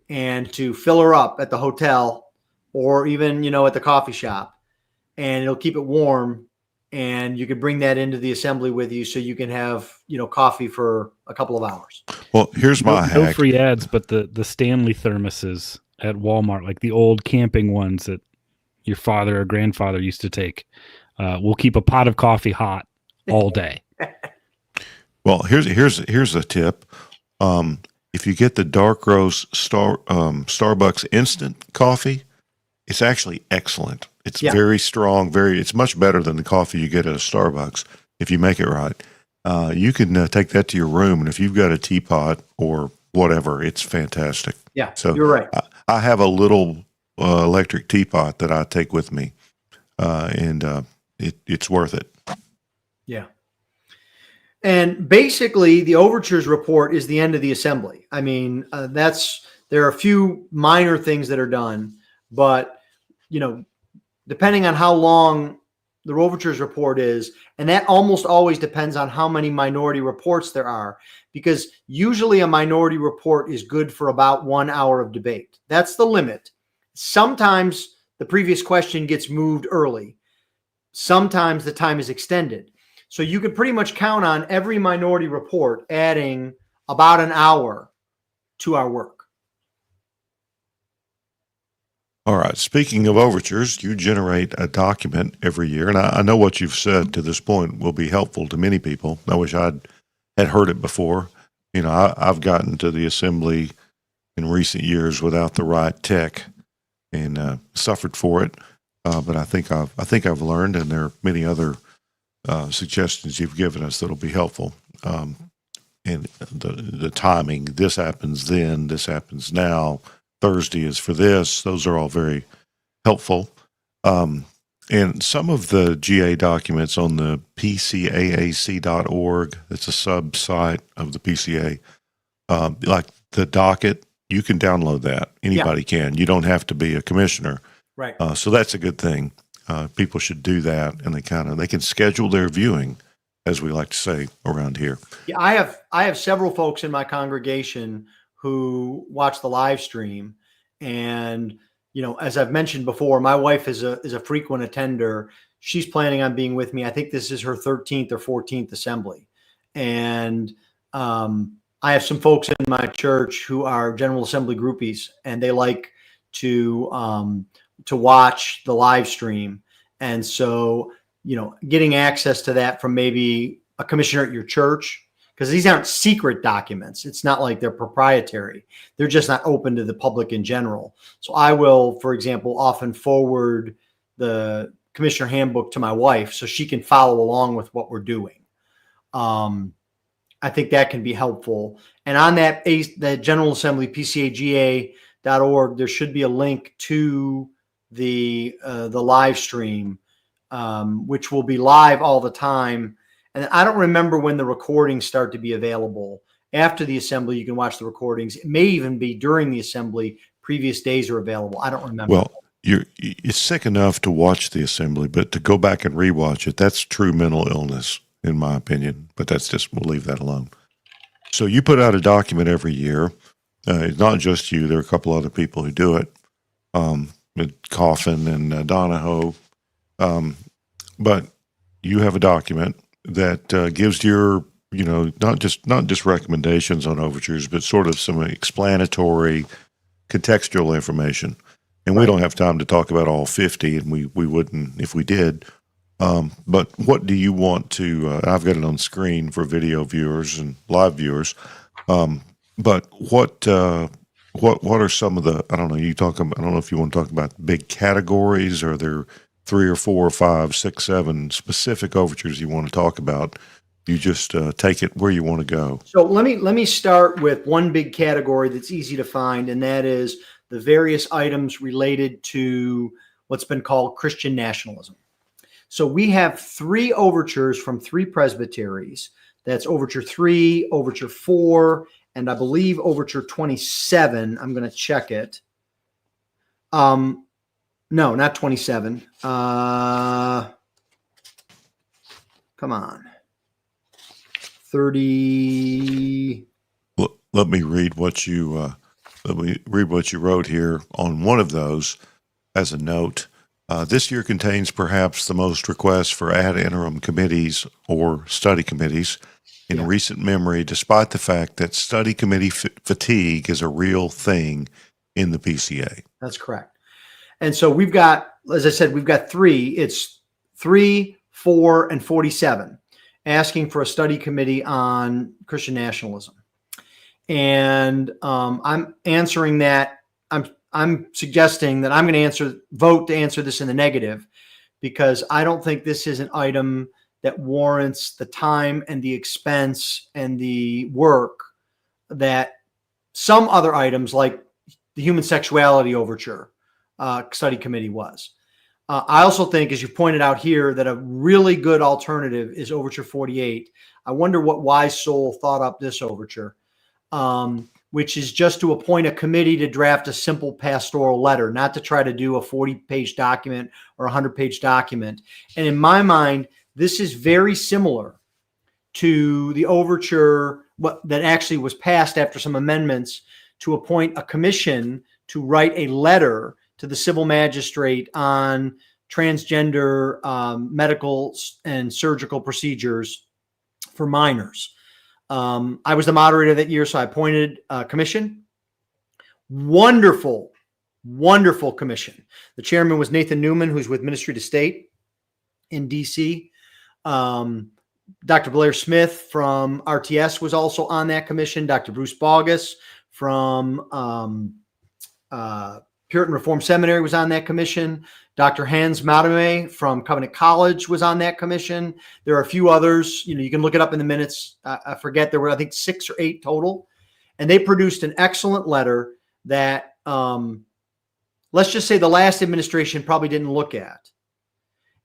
and to fill her up at the hotel or even, at the coffee shop, and it'll keep it warm. And you could bring that into the assembly with you, so you can have, coffee for a couple of hours. Well, here's my hack. No free ads, but the Stanley thermoses at Walmart, like the old camping ones that your father or grandfather used to take, will keep a pot of coffee hot all day. Well, here's a tip. If you get the dark roast Starbucks instant coffee, it's actually excellent. It's very strong. It's much better than the coffee you get at a Starbucks if you make it right. You can take that to your room, and if you've got a teapot or whatever, it's fantastic. Yeah, so you're right. I have a little electric teapot that I take with me, and it's worth it. Yeah. And basically, the overtures report is the end of the assembly. I mean, there are a few minor things that are done, but depending on how long the overtures report is, and that almost always depends on how many minority reports there are, because usually a minority report is good for about 1 hour of debate. That's the limit. Sometimes the previous question gets moved early. Sometimes the time is extended. So you can pretty much count on every minority report adding about an hour to our work. All right. Speaking of overtures, you generate a document every year, and I know what you've said to this point will be helpful to many people. I wish I had heard it before. I've gotten to the assembly in recent years without the right tech and suffered for it. But I think I've learned, and there are many other suggestions you've given us that'll be helpful. And the timing. This happens then. This happens now. Thursday is for this. Those are all very helpful. And some of the GA documents on the PCAAC.org, it's a sub-site of the PCA, like the docket, you can download that. Anybody can. You don't have to be a commissioner. Right. So that's a good thing. People should do that, and they can schedule their viewing, as we like to say around here. Yeah, I have several folks in my congregation who watch the live stream, and as I've mentioned before, my wife is a frequent attender. She's planning on being with me. I think this is her 13th or 14th assembly, and I have some folks in my church who are General Assembly groupies, and they like to watch the live stream. And so, getting access to that from maybe a commissioner at your church, because these aren't secret documents. It's not like they're proprietary. They're just not open to the public in general. So I will, for example, often forward the commissioner handbook to my wife so she can follow along with what we're doing. I think that can be helpful. And on the General Assembly, PCAGA.org, there should be a link to the live stream, which will be live all the time. And I don't remember when the recordings start to be available. After the assembly, you can watch the recordings. It may even be during the assembly. Previous days are available. I don't remember. Well, it's sick enough to watch the assembly, but to go back and rewatch it, that's true mental illness, in my opinion. But we'll leave that alone. So you put out a document every year. It's not just you. There are a couple other people who do it. Coffin and Donahoe. But you have a document that gives your, not just recommendations on overtures, but sort of some explanatory, contextual information. And we don't have time to talk about all 50, and we wouldn't if we did. But what do you want to? I've got it on screen for video viewers and live viewers. But what are some of the? I don't know. I don't know if you want to talk about big categories. Or are there 3 or 4 or 5, 6, 7 specific overtures you want to talk about? You just take it where you want to go. So let me start with one big category that's easy to find, and that is the various items related to what's been called Christian nationalism. So we have 3 overtures from 3 presbyteries. That's Overture 3, Overture 4, and I believe Overture 27. I'm going to check it. No, not 27. Come on. 30. Let me read what you wrote here on one of those as a note. This year contains perhaps the most requests for ad interim committees or study committees in recent memory, despite the fact that study committee fatigue is a real thing in the PCA. That's correct. And so we've got, as I said, we've got 3. It's 3, 4, and 47 asking for a study committee on Christian nationalism. And I'm answering that. I'm suggesting that I'm going to vote to answer this in the negative, because I don't think this is an item that warrants the time and the expense and the work that some other items like the human sexuality overture study committee was. I also think, as you pointed out here, that a really good alternative is Overture 48. I wonder what wise soul thought up this overture, which is just to appoint a committee to draft a simple pastoral letter, not to try to do a 40-page document or a 100-page document. And in my mind, this is very similar to the overture that actually was passed after some amendments to appoint a commission to write a letter to the civil magistrate on transgender medical and surgical procedures for minors. I was the moderator that year, so I appointed a commission. Wonderful, wonderful commission. The chairman was Nathan Newman, who's with Ministry to State in D.C. Dr. Blair Smith from RTS was also on that commission. Dr. Bruce Bogus from Puritan Reformed Seminary was on that commission. Dr. Hans Madame from Covenant College was on that commission. There are a few others. You can look it up in the minutes. I forget. There were, I think, 6 or 8 total. And they produced an excellent letter that let's just say the last administration probably didn't look at.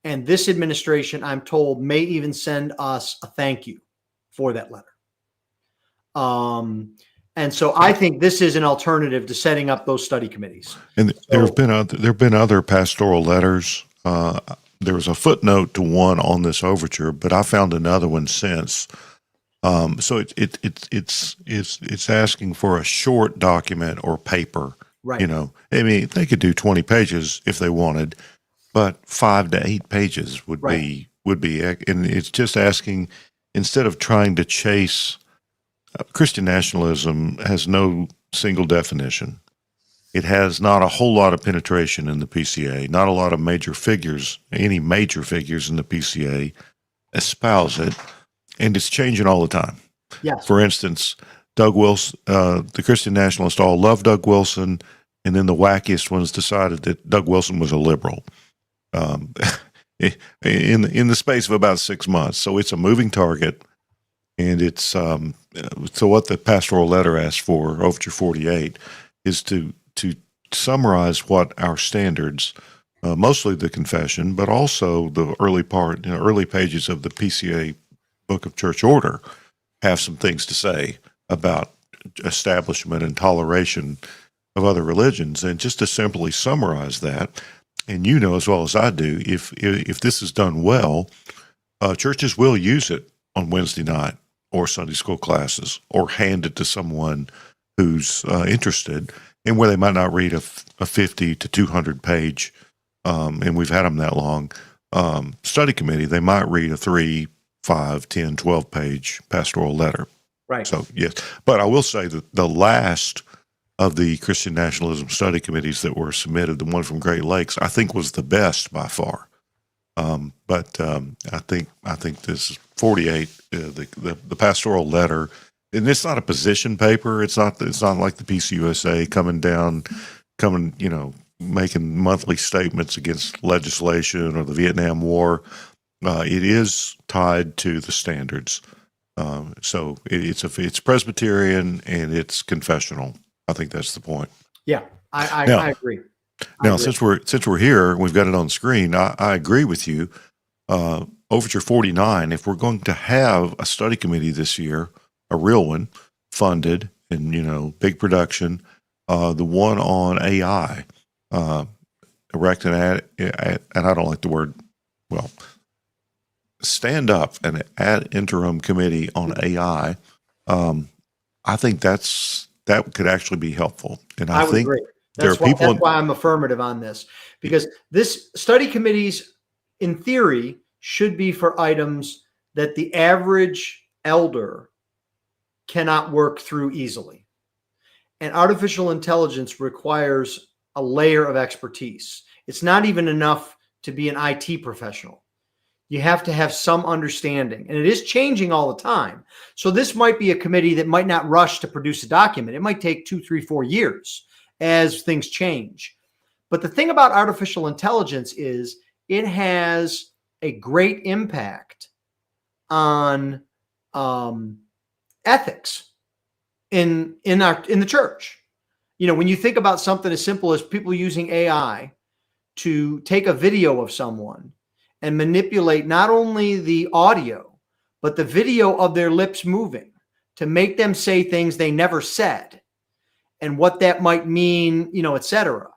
And this administration, I'm told, may even send us a thank you for that letter. And so I think this is an alternative to setting up those study committees. And there have been other pastoral letters. There was a footnote to one on this overture, but I found another one since. So it's asking for a short document or paper. Right. You know, I mean, they could do 20 pages if they wanted, but 5 to 8 pages would be, and it's just asking, instead of trying to chase, Christian nationalism has no single definition. It has not a whole lot of penetration in the PCA, not a lot of major figures, any major figures in the PCA espouse it, and it's changing all the time. Yes. For instance, Doug Wilson, the Christian nationalists all love Doug Wilson, and then the wackiest ones decided that Doug Wilson was a liberal in the space of about 6 months. So it's a moving target, and it's so what the pastoral letter asks for, Overture 48, is to summarize what our standards, mostly the confession, but also the early pages of the PCA Book of Church Order, have some things to say about establishment and toleration of other religions, and just to simply summarize that. And you know as well as I do, if this is done well, churches will use it on Wednesday night or Sunday school classes, or hand it to someone who's interested, and where they might not read a 50 to 200 page, and we've had them that long, study committee, they might read a 3, 5, 10, 12 page pastoral letter. Right. So, yes. But I will say that the last of the Christian nationalism study committees that were submitted, the one from Great Lakes, I think was the best by far. But I think this 48, the pastoral letter, and it's not a position paper. It's not like the PCUSA coming, making monthly statements against legislation or the Vietnam War. It is tied to the standards. So it's Presbyterian and it's confessional. I think that's the point. Yeah, I agree. Since we're here, we've got it on screen. I agree with you. Overture 49. If we're going to have a study committee this year, a real one, funded and big production, the one on AI, erect an and I don't like the word. Well, stand up an ad interim committee on AI. I think that could actually be helpful, and I think agree. That's why I'm affirmative on this, because this study committees, in theory, should be for items that the average elder cannot work through easily. And artificial intelligence requires a layer of expertise. It's not even enough to be an IT professional. You have to have some understanding, and it is changing all the time. So this might be a committee that might not rush to produce a document. It might take 2, 3, 4 years as things change. But the thing about artificial intelligence is it has a great impact on ethics in the church. When you think about something as simple as people using AI to take a video of someone and manipulate not only the audio, but the video of their lips moving to make them say things they never said, and what that might mean, et cetera.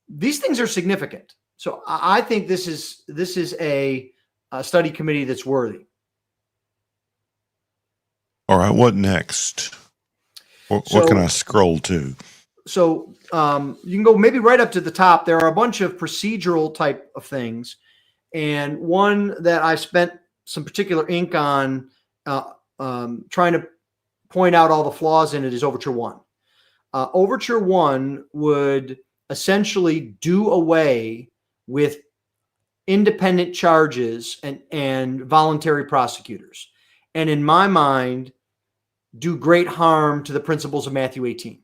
These things are significant. So I think this is a study committee that's worthy. All right, what next? What can I scroll to? So you can go maybe right up to the top. There are a bunch of procedural type of things. And one that I spent some particular ink on trying to point out all the flaws in it is Overture 1. Overture 1 would essentially do away with independent charges and voluntary prosecutors. And in my mind, do great harm to the principles of Matthew 18.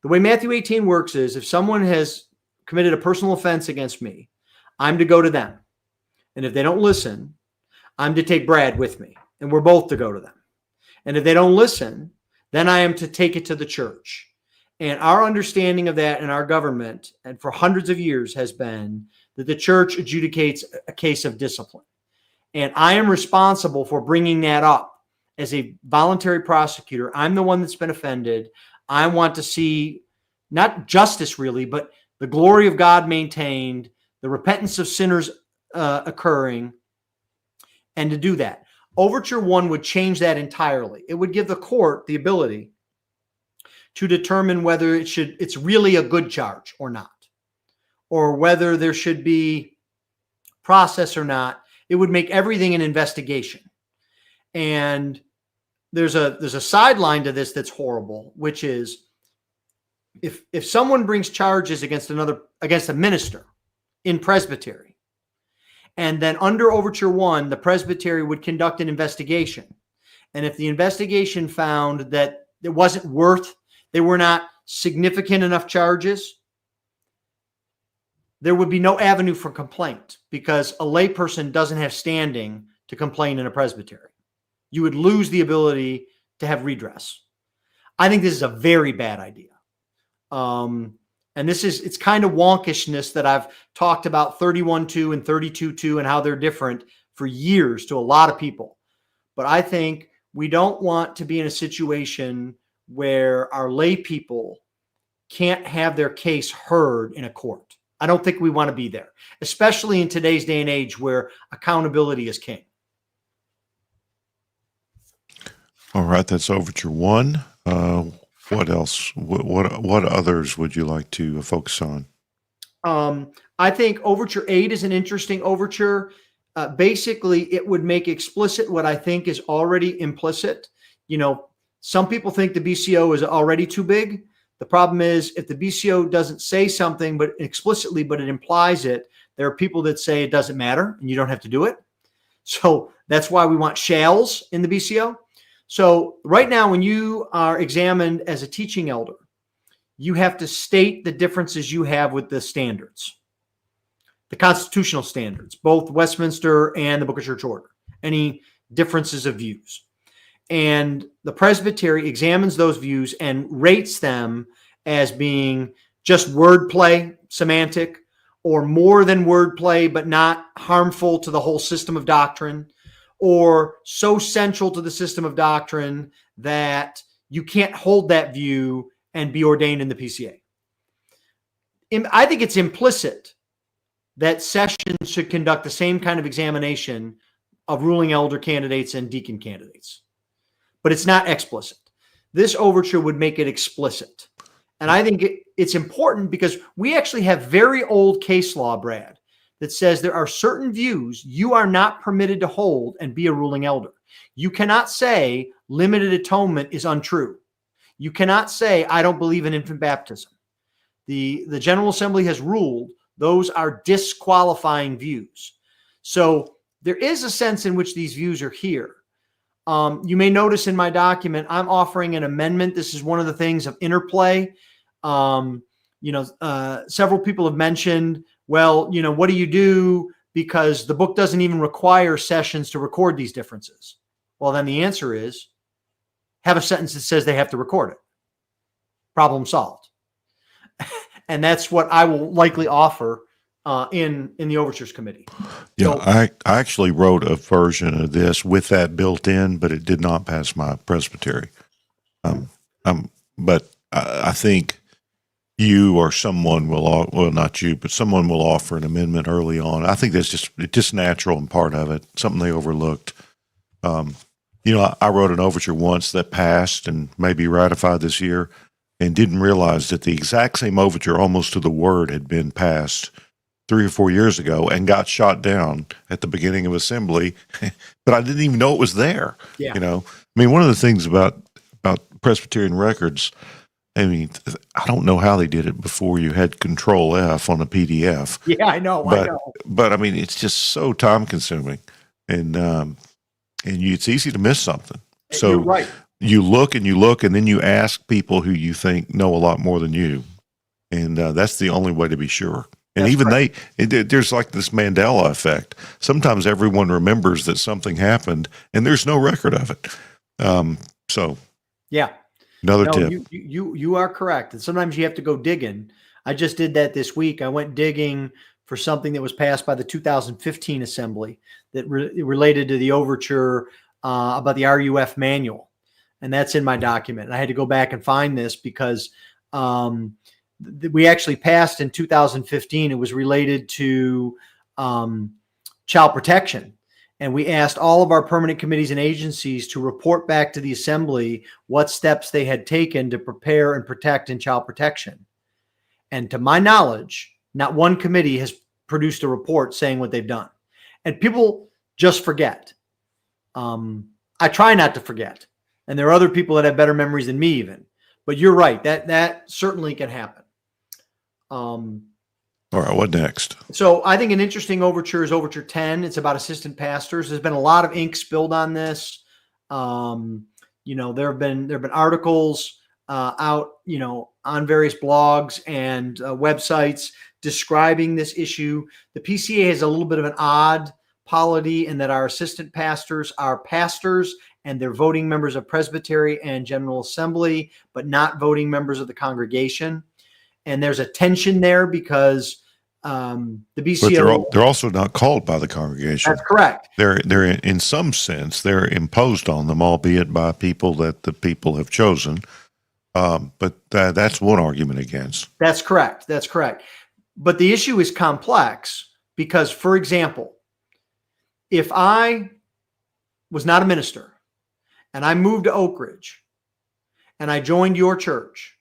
The way Matthew 18 works is if someone has committed a personal offense against me, I'm to go to them. And if they don't listen, I'm to take Brad with me, and we're both to go to them. And if they don't listen, then I am to take it to the church. And our understanding of that in our government, and for hundreds of years, has been that the church adjudicates a case of discipline. And I am responsible for bringing that up as a voluntary prosecutor. I'm the one that's been offended. I want to see not justice really, but the glory of God maintained, the repentance of sinners occurring, and to do that. Overture 1 would change that entirely. It would give the court the ability to determine whether it's really a good charge or not, or whether there should be process or not. It would make everything an investigation. And there's a sideline to this that's horrible, which is if someone brings charges against a minister in presbytery, and then under Overture 1, the presbytery would conduct an investigation. And if the investigation found that it wasn't they were not significant enough charges, there would be no avenue for complaint because a layperson doesn't have standing to complain in a presbytery. You would lose the ability to have redress. I think this is a very bad idea. And it's kind of wonkishness that I've talked about 31.2 and 32.2 and how they're different for years to a lot of people. But I think we don't want to be in a situation where our lay people can't have their case heard in a court. I don't think we want to be there, especially in today's day and age where accountability is king. All right, that's Overture 1. What else? What others would you like to focus on? I think Overture 8 is an interesting overture. Basically, it would make explicit what I think is already implicit. Some people think the BCO is already too big. The problem is if the BCO doesn't say something but explicitly, but it implies it, there are people that say it doesn't matter and you don't have to do it. So that's why we want shalls in the BCO. So right now, when you are examined as a teaching elder, you have to state the differences you have with the standards, the constitutional standards, both Westminster and the Book of Church Order, any differences of views. And the presbytery examines those views and rates them as being just wordplay, semantic, or more than wordplay, but not harmful to the whole system of doctrine, or so central to the system of doctrine that you can't hold that view and be ordained in the PCA. I think it's implicit that sessions should conduct the same kind of examination of ruling elder candidates and deacon candidates, but it's not explicit. This overture would make it explicit. And I think it's important because we actually have very old case law, Brad, that says there are certain views you are not permitted to hold and be a ruling elder. You cannot say limited atonement is untrue. You cannot say I don't believe in infant baptism. The General Assembly has ruled those are disqualifying views. So there is a sense in which these views are here. You may notice in my document, I'm offering an amendment. This is one of the things of interplay. Several people have mentioned, well, what do you do? Because the book doesn't even require sessions to record these differences. Well, then the answer is have a sentence that says they have to record it. Problem solved. And that's what I will likely offer in the Overtures Committee. Yeah, so, I actually wrote a version of this with that built in, but it did not pass my presbytery. But I think you or someone will, well, not you, but someone will offer an amendment early on. I think that's just natural and part of it, something they overlooked. I wrote an overture once that passed and may be ratified this year and didn't realize that the exact same overture, almost to the word, had been passed 3 or 4 years ago and got shot down at the beginning of assembly, but I didn't even know it was there. Yeah. One of the things about Presbyterian records, I don't know how they did it before you had Control F on a PDF. Yeah, I know. But it's just so time consuming, and it's easy to miss something. So you're right. You look, and then you ask people who you think know a lot more than you, and that's the only way to be sure. And that's even right. There's like this Mandela effect. Sometimes everyone remembers that something happened, and there's no record of it. Yeah. Another No, tip. you are correct. And sometimes you have to go digging. I just did that this week. I went digging for something that was passed by the 2015 Assembly that related to the overture about the RUF manual. And that's in my document. And I had to go back and find this because we actually passed in 2015. It was related to child protection. And we asked all of our permanent committees and agencies to report back to the Assembly what steps they had taken to prepare and protect in child protection. And to my knowledge, not one committee has produced a report saying what they've done. And people just forget. I try not to forget. And there are other people that have better memories than me even. But you're right. That certainly can happen. All right, what next? So I think an interesting overture is Overture 10. It's about assistant pastors. There's been a lot of ink spilled on this. There have been articles out, on various blogs and websites describing this issue. The PCA has a little bit of an odd polity in that our assistant pastors are pastors and they're voting members of Presbytery and General Assembly, but not voting members of the congregation. And there's a tension there because the BCO. But they're also not called by the congregation. That's correct. They're in some sense they're imposed on them, albeit by people that the people have chosen. But that's one argument against. That's correct. That's correct. But the issue is complex because, for example, if I was not a minister and I moved to Oak Ridge and I joined your church,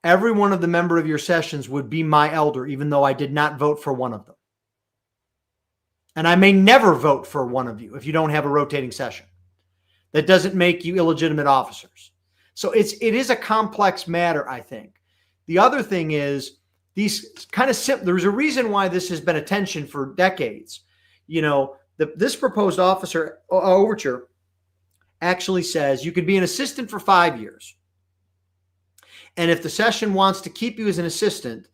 every one of the member of your sessions would be my elder, even though I did not vote for one of them. And I may never vote for one of you if you don't have a rotating session. That doesn't make you illegitimate officers. So it is a complex matter, I think. The other thing is these kind of simple. There's a reason why this has been a tension for decades. This proposed overture actually says you could be an assistant for 5 years. And if the session wants to keep you as an assistant,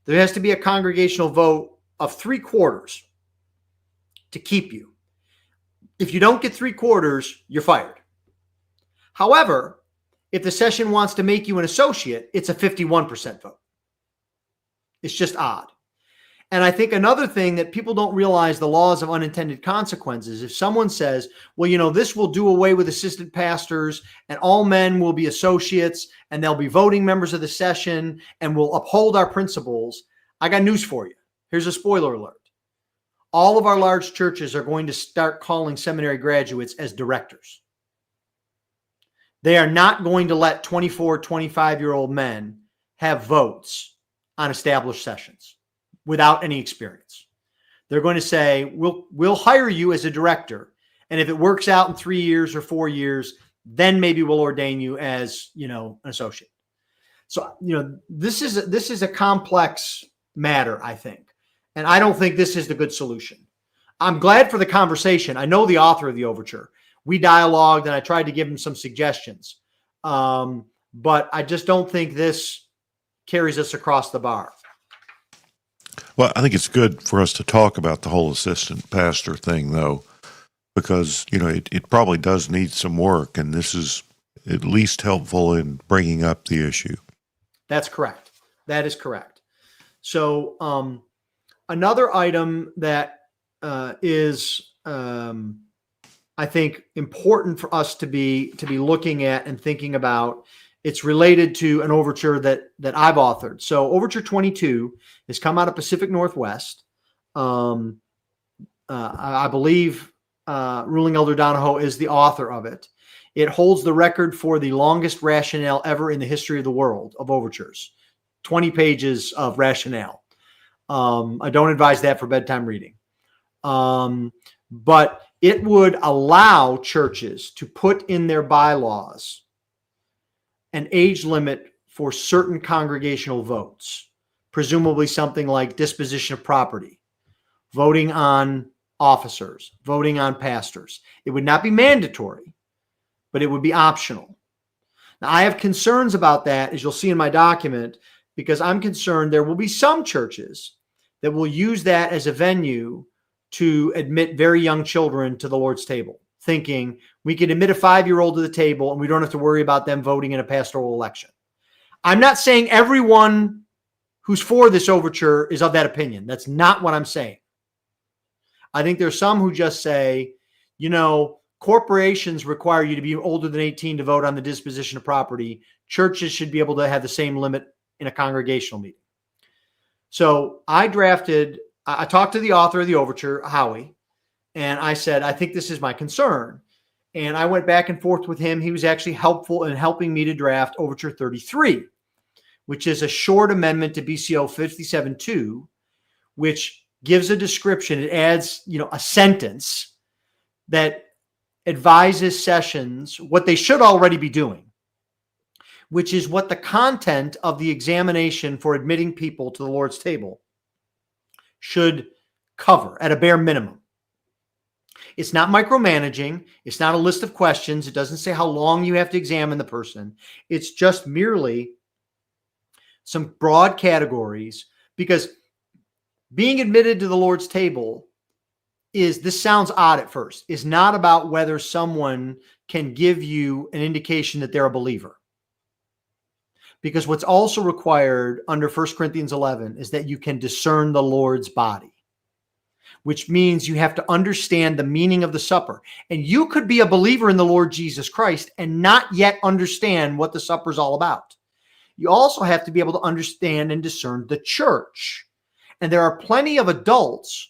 there has to be a congregational vote of 3/4 to keep you. If you don't get 3/4, you're fired. However, if the session wants to make you an associate, it's a 51% vote. It's just odd. And I think another thing that people don't realize, the laws of unintended consequences. If someone says, well, this will do away with assistant pastors and all men will be associates and they'll be voting members of the session and will uphold our principles, I got news for you. Here's a spoiler alert. All of our large churches are going to start calling seminary graduates as directors. They are not going to let 24, 25-year-old men have votes on established sessions without any experience. They're going to say, we'll hire you as a director. And if it works out in 3 years or 4 years, then maybe we'll ordain you as, an associate. So, this is a complex matter, I think. And I don't think this is the good solution. I'm glad for the conversation. I know the author of the overture. We dialogued and I tried to give him some suggestions. But I just don't think this carries us across the bar. Well, I think it's good for us to talk about the whole assistant pastor thing, though, because, it probably does need some work, and this is at least helpful in bringing up the issue. That's correct. That is correct. So another item that is, I think, important for us to be looking at and thinking about. It's related to an overture that I've authored. So Overture 22 has come out of Pacific Northwest. I believe Ruling Elder Donahoe is the author of it. It holds the record for the longest rationale ever in the history of the world of overtures. 20 pages of rationale. I don't advise that for bedtime reading. But it would allow churches to put in their bylaws an age limit for certain congregational votes, presumably something like disposition of property, voting on officers, voting on pastors. It would not be mandatory, but it would be optional. Now, I have concerns about that, as you'll see in my document, because I'm concerned there will be some churches that will use that as a venue to admit very young children to the Lord's table. thinking we can admit a 5-year-old to the table and we don't have to worry about them voting in a pastoral election. I'm not saying everyone who's for this overture is of that opinion. That's not what I'm saying. I think there's some who just say, corporations require you to be older than 18 to vote on the disposition of property. Churches should be able to have the same limit in a congregational meeting. So I talked to the author of the overture, Howie, and I said, I think this is my concern. And I went back and forth with him. He was actually helpful in helping me to draft Overture 33, which is a short amendment to BCO 57.2, which gives a description. It adds, a sentence that advises sessions what they should already be doing, which is what the content of the examination for admitting people to the Lord's table should cover at a bare minimum. It's not micromanaging. It's not a list of questions. It doesn't say how long you have to examine the person. It's just merely some broad categories, because being admitted to the Lord's table this sounds odd at first, is not about whether someone can give you an indication that they're a believer. Because what's also required under 1 Corinthians 11 is that you can discern the Lord's body, which means you have to understand the meaning of the supper. And you could be a believer in the Lord Jesus Christ and not yet understand what the supper is all about. You also have to be able to understand and discern the church. And there are plenty of adults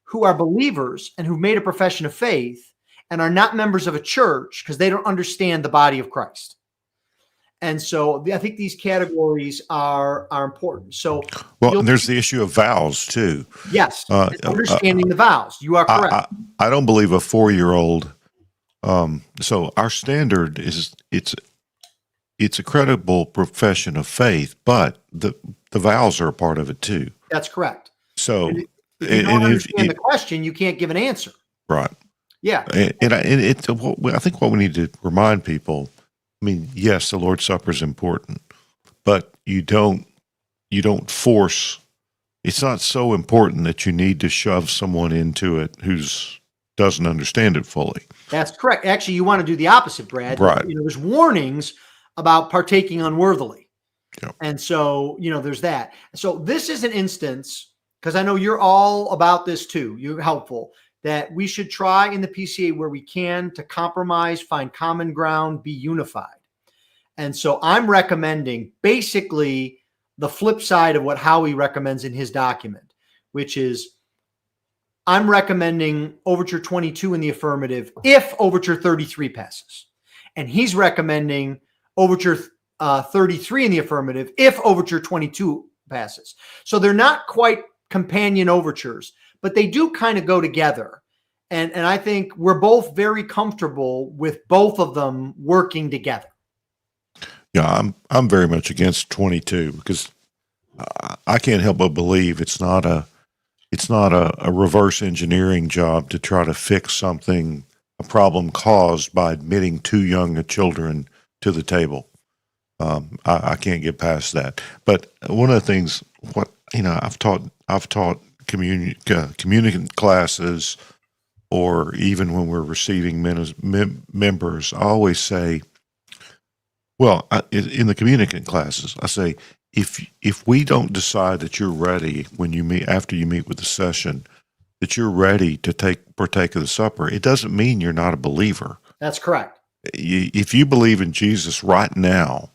who are believers and who've made a profession of faith and are not members of a church because they don't understand the body of Christ. And so I think these categories are important. So, and there's the issue of vows too. Yes, understanding the vows. You are correct. I don't believe a 4-year-old. So our standard is it's a credible profession of faith, but the vows are a part of it too. That's correct. So if you don't understand the question, you can't give an answer. Right. Yeah. And I think what we need to remind people. I mean, yes, the Lord's Supper is important, but you don't force. It's not so important that you need to shove someone into it who doesn't understand it fully. That's correct. Actually, you want to do the opposite, Brad. Right. There's warnings about partaking unworthily. Yep. And so, there's that. So this is an instance, because I know you're all about this too. You're helpful. That we should try in the PCA where we can to compromise, find common ground, be unified. And so I'm recommending basically the flip side of what Howie recommends in his document, which is I'm recommending Overture 22 in the affirmative if Overture 33 passes. And he's recommending Overture 33 in the affirmative if Overture 22 passes. So they're not quite companion overtures, but they do kind of go together. And I think we're both very comfortable with both of them working together. Yeah, I'm very much against 22 because I can't help but believe it's not a reverse engineering job to try to fix a problem caused by admitting too young a children to the table. I can't get past that. But one of the things, I've taught communicant classes, or even when we're receiving members, I always say, in the communicant classes, I say, if we don't decide that you're ready after you meet with the session, that you're ready to partake of the supper, it doesn't mean you're not a believer. That's correct. If you believe in Jesus right now,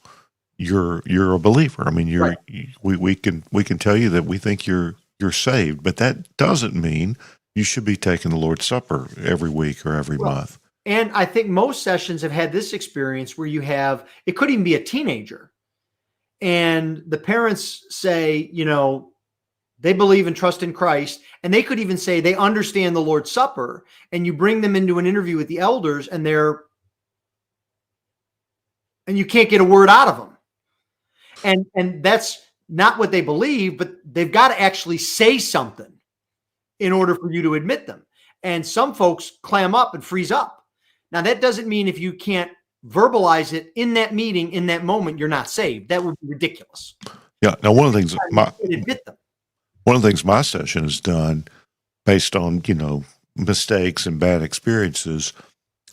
you're a believer. I mean, right. we can tell you that we think you're saved, but that doesn't mean you should be taking the Lord's Supper every week or every month. And I think most sessions have had this experience where it could even be a teenager, and the parents say, they believe and trust in Christ, and they could even say they understand the Lord's Supper, and you bring them into an interview with the elders, and you can't get a word out of them. And that's not what they believe, but they've got to actually say something in order for you to admit them. And some folks clam up and freeze up. Now, that doesn't mean if you can't verbalize it in that meeting, in that moment, you're not saved. That would be ridiculous. Yeah. Now, one of the things my session has done based on, mistakes and bad experiences,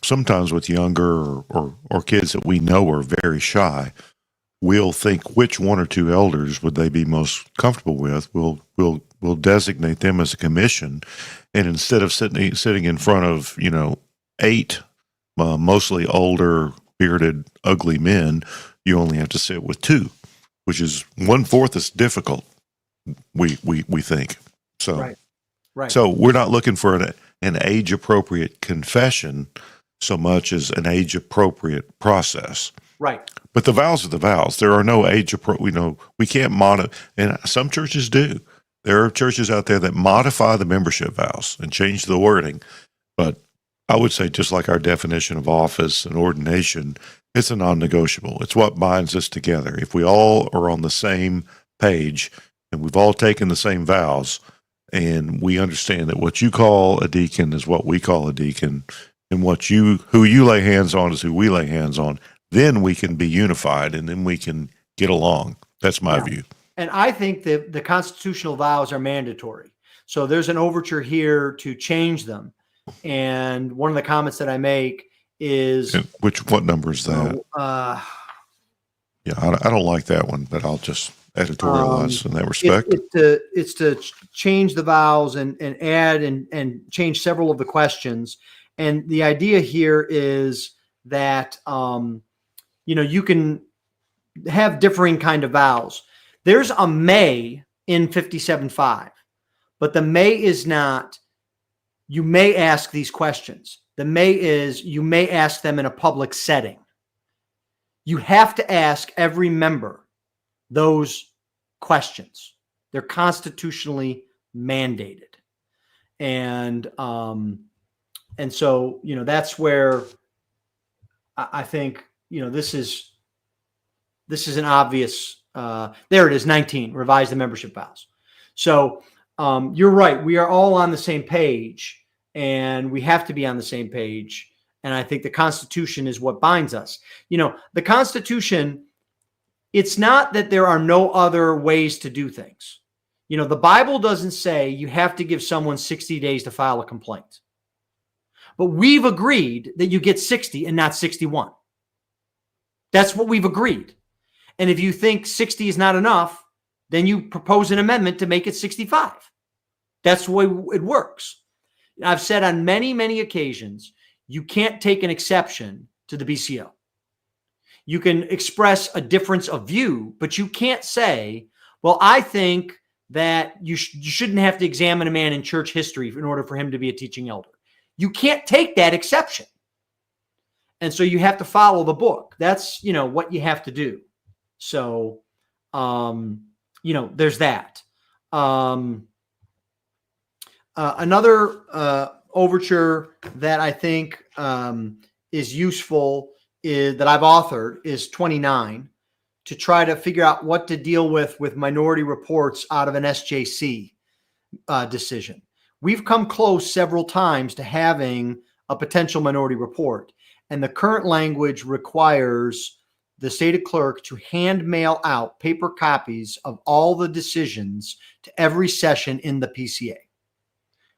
sometimes with younger or kids that we know are very shy, we'll think which one or two elders would they be most comfortable with. We'll designate them as a commission, and instead of sitting in front of 8 mostly older, bearded, ugly men, you only have to sit with 2, which is 1/4 as difficult. We think so. Right. So we're not looking for an age appropriate confession so much as an age appropriate process. Right. But the vows are the vows. There are no age appropriate. We can't modify, and some churches do. There are churches out there that modify the membership vows and change the wording. But I would say, just like our definition of office and ordination, it's a non-negotiable. It's what binds us together. If we all are on the same page and we've all taken the same vows, and we understand that what you call a deacon is what we call a deacon, and who you lay hands on is who we lay hands on, then we can be unified, and then we can get along. That's my view. And I think that the constitutional vows are mandatory. So there's an overture here to change them. And one of the comments that I make is... And what number is that? Yeah, I don't like that one, but I'll just editorialize in that respect. It's to change the vows and add and change several of the questions. And the idea here is that, you can have differing kind of vows. There's a may in 57.5, but the may is not, you may ask these questions. The may is, you may ask them in a public setting. You have to ask every member those questions. They're constitutionally mandated. And so, that's where I think, this is an obvious, there it is, 19, revise the membership vows. So you're right. We are all on the same page, and we have to be on the same page. And I think the Constitution is what binds us. The Constitution, it's not that there are no other ways to do things. The Bible doesn't say you have to give someone 60 days to file a complaint. But we've agreed that you get 60 and not 61. That's what we've agreed. And if you think 60 is not enough, then you propose an amendment to make it 65. That's the way it works. I've said on many, many occasions, you can't take an exception to the BCO. You can express a difference of view, but you can't say, well, I think that you shouldn't have to examine a man in church history in order for him to be a teaching elder. You can't take that exception. And so you have to follow the book. That's, what you have to do. So, there's that. Another overture that I think is useful that I've authored is 29, to try to figure out what to deal with minority reports out of an SJC decision. We've come close several times to having a potential minority report, and the current language requires the state clerk to hand mail out paper copies of all the decisions to every session in the PCA,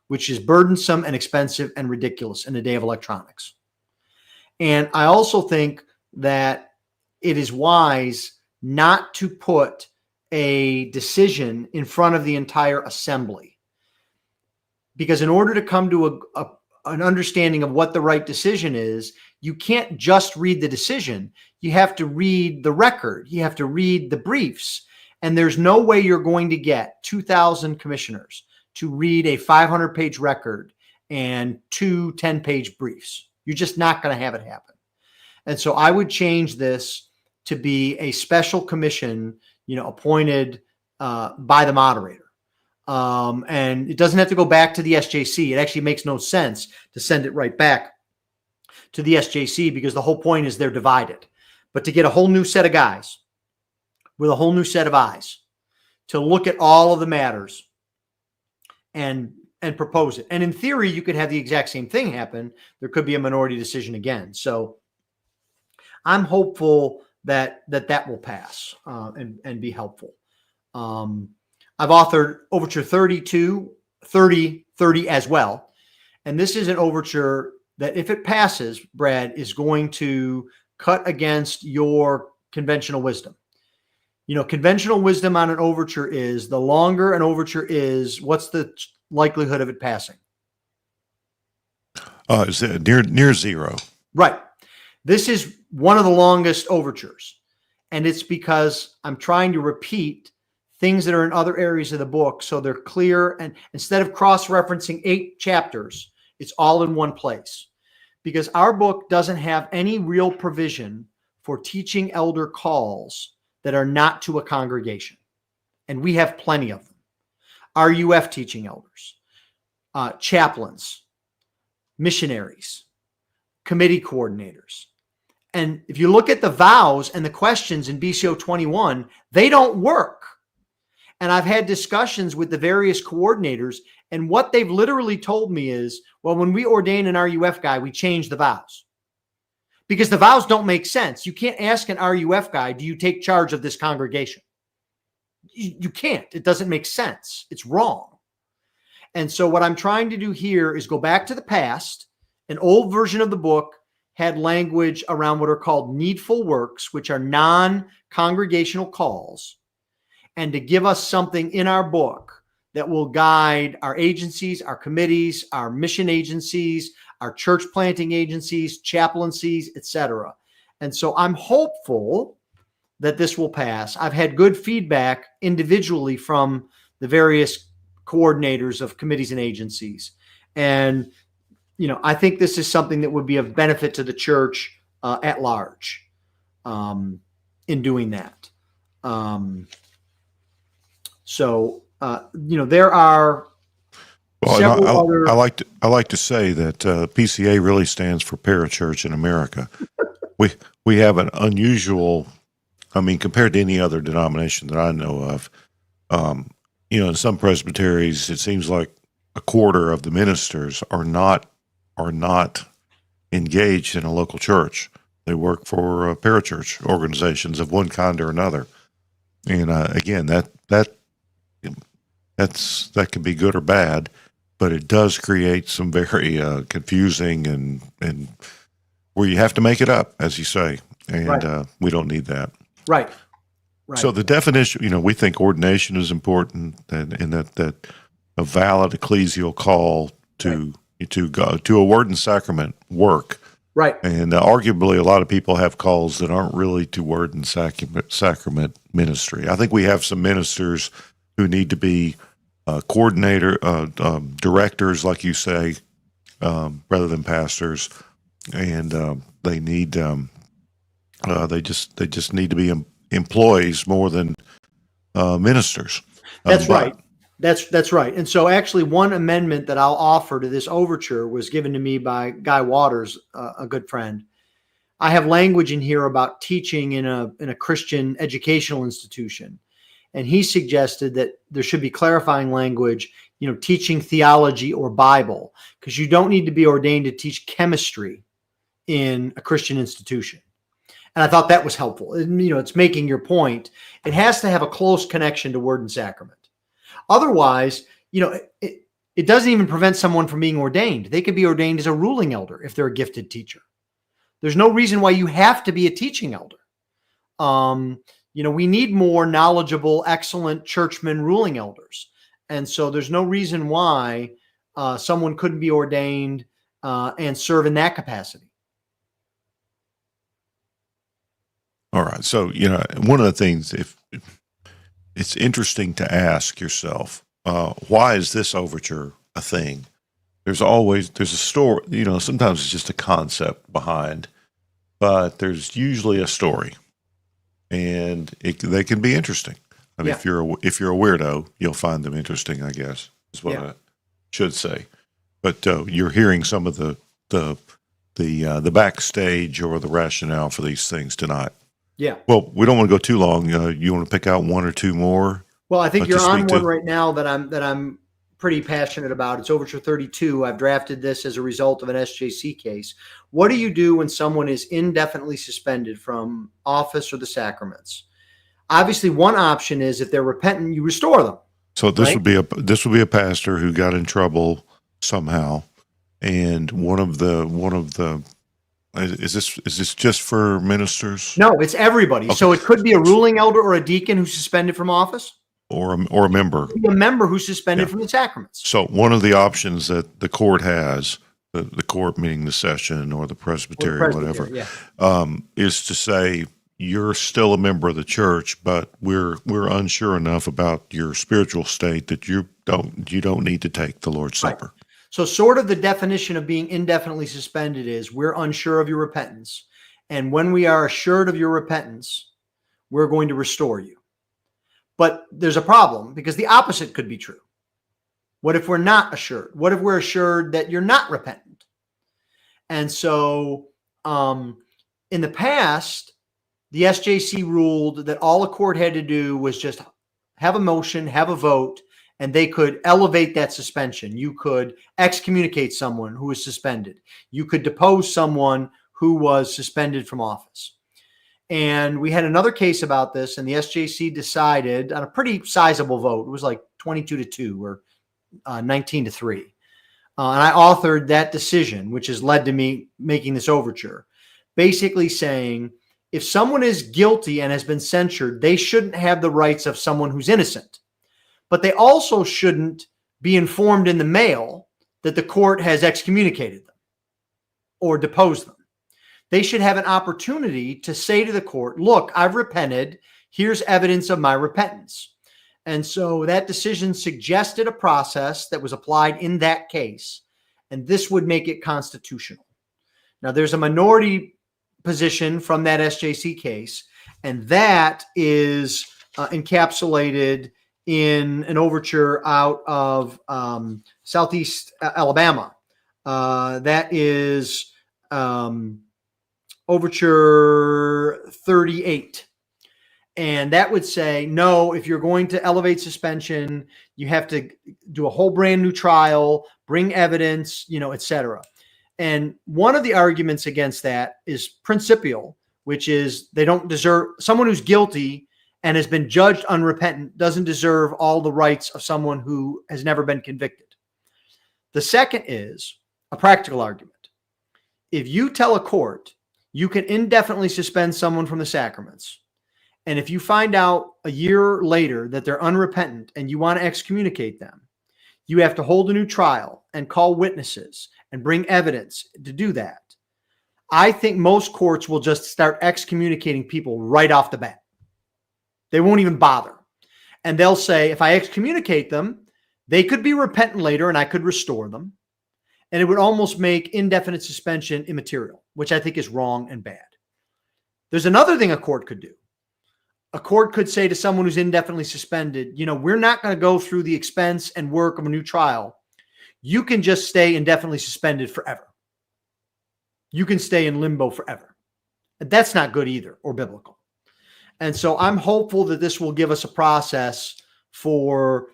which is burdensome and expensive and ridiculous in a day of electronics. And I also think that it is wise not to put a decision in front of the entire assembly, because in order to come to an understanding of what the right decision is, you can't just read the decision. You have to read the record. You have to read the briefs. And there's no way you're going to get 2,000 commissioners to read a 500-page record and 2 10-page briefs. You're just not going to have it happen. And so I would change this to be a special commission, appointed by the moderator. And it doesn't have to go back to the SJC. It actually makes no sense to send it right back to the SJC, because the whole point is they're divided. But to get a whole new set of guys with a whole new set of eyes to look at all of the matters and propose it. And in theory, you could have the exact same thing happen. There could be a minority decision again. So I'm hopeful that will pass and be helpful. I've authored Overture 30 as well. And this is an overture that, if it passes, Brad, is going to cut against your conventional wisdom. Conventional wisdom on an overture is, the longer an overture is, what's the likelihood of it passing? Is it near zero? Right. This is one of the longest overtures. And it's because I'm trying to repeat things that are in other areas of the book so they're clear. And instead of cross-referencing 8 chapters, it's all in one place. Because our book doesn't have any real provision for teaching elder calls that are not to a congregation. And we have plenty of them. RUF teaching elders, chaplains, missionaries, committee coordinators. And if you look at the vows and the questions in BCO 21, they don't work. And I've had discussions with the various coordinators, and what they've literally told me is, well, when we ordain an RUF guy, we change the vows. Because the vows don't make sense. You can't ask an RUF guy, do you take charge of this congregation? You can't. It doesn't make sense. It's wrong. And so what I'm trying to do here is go back to the past. An old version of the book had language around what are called needful works, which are non-congregational calls, and to give us something in our book that will guide our agencies, our committees, our mission agencies, our church planting agencies, chaplaincies, etc. And so I'm hopeful that this will pass. I've had good feedback individually from the various coordinators of committees and agencies. And, I think this is something that would be of benefit to the church at large in doing that. There are several other. I like to say that PCA really stands for Parachurch in America. we have an unusual, compared to any other denomination that I know of. In some presbyteries, it seems like a quarter of the ministers are not engaged in a local church. They work for parachurch organizations of one kind or another. And again, that can be good or bad, but it does create some very confusing and where you have to make it up, as you say, and right. We don't need that. Right. So the definition, we think ordination is important, and that a valid ecclesial call to go to a word and sacrament work. Right. And arguably, a lot of people have calls that aren't really to word and sacrament ministry. I think we have some ministers who need to be directors, like you say, rather than pastors, and they need they just need to be employees more than ministers. That's right. That's right. And so actually one amendment that I'll offer to this overture was given to me by Guy Waters, a good friend. I have language in here about teaching in a Christian educational institution. And he suggested that there should be clarifying language, teaching theology or Bible, because you don't need to be ordained to teach chemistry in a Christian institution. And I thought that was helpful. And, it's making your point. It has to have a close connection to word and sacrament. Otherwise, it doesn't even prevent someone from being ordained. They could be ordained as a ruling elder if they're a gifted teacher. There's no reason why you have to be a teaching elder. We need more knowledgeable, excellent churchmen ruling elders. And so there's no reason why someone couldn't be ordained and serve in that capacity. All right. So, one of the things, if it's interesting to ask yourself, why is this overture a thing? There's a story, sometimes it's just a concept behind, but there's usually a story, and they can be interesting. If you're a weirdo, you'll find them interesting, I guess, is what I should say. But you're hearing some of the backstage or the rationale for these things tonight. Yeah. Well, we don't want to go too long. You want to pick out one or two more? Well, I think you're on one right now that I'm pretty passionate about. It's Overture 32. I've drafted this as a result of an SJC case. What do you do when someone is indefinitely suspended from office or the sacraments? Obviously, one option is if they're repentant, you restore them. So this would be a pastor who got in trouble somehow, and one of the is this just for ministers No, it's everybody. Okay. So it could be a ruling elder or a deacon who's suspended from office, or a member? a member who's suspended Yeah. from the sacraments. So one of the options that the court has, the court meaning the session or the presbytery, Or whatever, yeah. is to say you're still a member of the church, but we're unsure enough about your spiritual state that you don't need to take the Lord's Right. Supper. So sort of the definition of being indefinitely suspended is we're unsure of your repentance. And when we are assured of your repentance, we're going to restore you. But there's a problem because the opposite could be true. What if we're not assured? What if we're assured that you're not repentant? And so in the past, the SJC ruled that all a court had to do was just have a motion, have a vote, and they could elevate that suspension. You could excommunicate someone who was suspended. You could depose someone who was suspended from office. And we had another case about this, and the SJC decided on a pretty sizable vote. It was like 22-2 or 19-3. And I authored that decision, which has led to me making this overture, basically saying if someone is guilty and has been censured, they shouldn't have the rights of someone who's innocent. But they also shouldn't be informed in the mail that the court has excommunicated them or deposed them. They should have an opportunity to say to the court, look, I've repented. Here's evidence of my repentance. And so that decision suggested a process that was applied in that case, and this would make it constitutional. Now, there's a minority position from that SJC case, and that is encapsulated in an overture out of Southeast Alabama. That is Overture 38. And that would say, no, if you're going to elevate suspension, you have to do a whole brand new trial, bring evidence, et cetera. And one of the arguments against that is principial, which is they don't deserve someone who's guilty and has been judged unrepentant doesn't deserve all the rights of someone who has never been convicted. The second is a practical argument. If you tell a court you can indefinitely suspend someone from the sacraments, and if you find out a year later that they're unrepentant and you want to excommunicate them, you have to hold a new trial and call witnesses and bring evidence to do that. I think most courts will just start excommunicating people right off the bat. They won't even bother. And they'll say, if I excommunicate them, they could be repentant later and I could restore them. And it would almost make indefinite suspension immaterial, which I think is wrong and bad. There's another thing a court could do. A court could say to someone who's indefinitely suspended, we're not going to go through the expense and work of a new trial. You can just stay indefinitely suspended forever. You can stay in limbo forever. And that's not good either or biblical. And so I'm hopeful that this will give us a process for,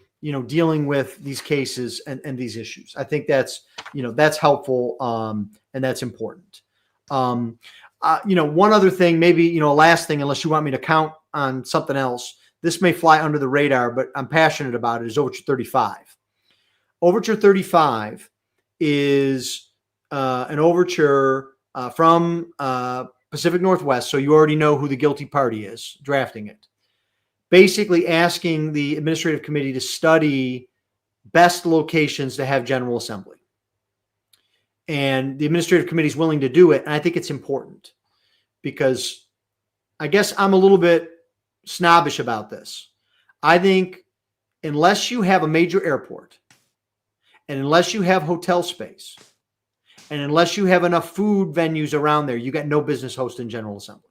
dealing with these cases and these issues. I think that's helpful and that's important. One other thing, maybe, a last thing, unless you want me to count on something else, this may fly under the radar, but I'm passionate about it, is Overture 35. Overture 35 is an overture from Pacific Northwest, so you already know who the guilty party is drafting it. Basically asking the administrative committee to study best locations to have General Assembly. And the administrative committee is willing to do it, and I think it's important because I guess I'm a little bit snobbish about this. I think unless you have a major airport, and unless you have hotel space, and unless you have enough food venues around there, you got no business hosting General Assembly.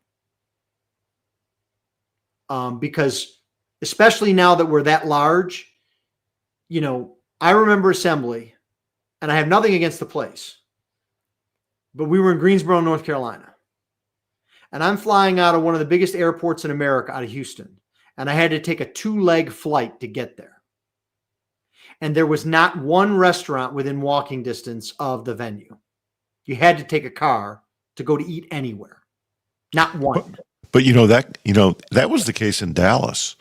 Because especially now that we're that large, I remember Assembly, and I have nothing against the place, but we were in Greensboro, North Carolina, and I'm flying out of one of the biggest airports in America, out of Houston, and I had to take a 2-leg flight to get there. And there was not one restaurant within walking distance of the venue. You had to take a car to go to eat anywhere. Not one. But that was the case in Dallas.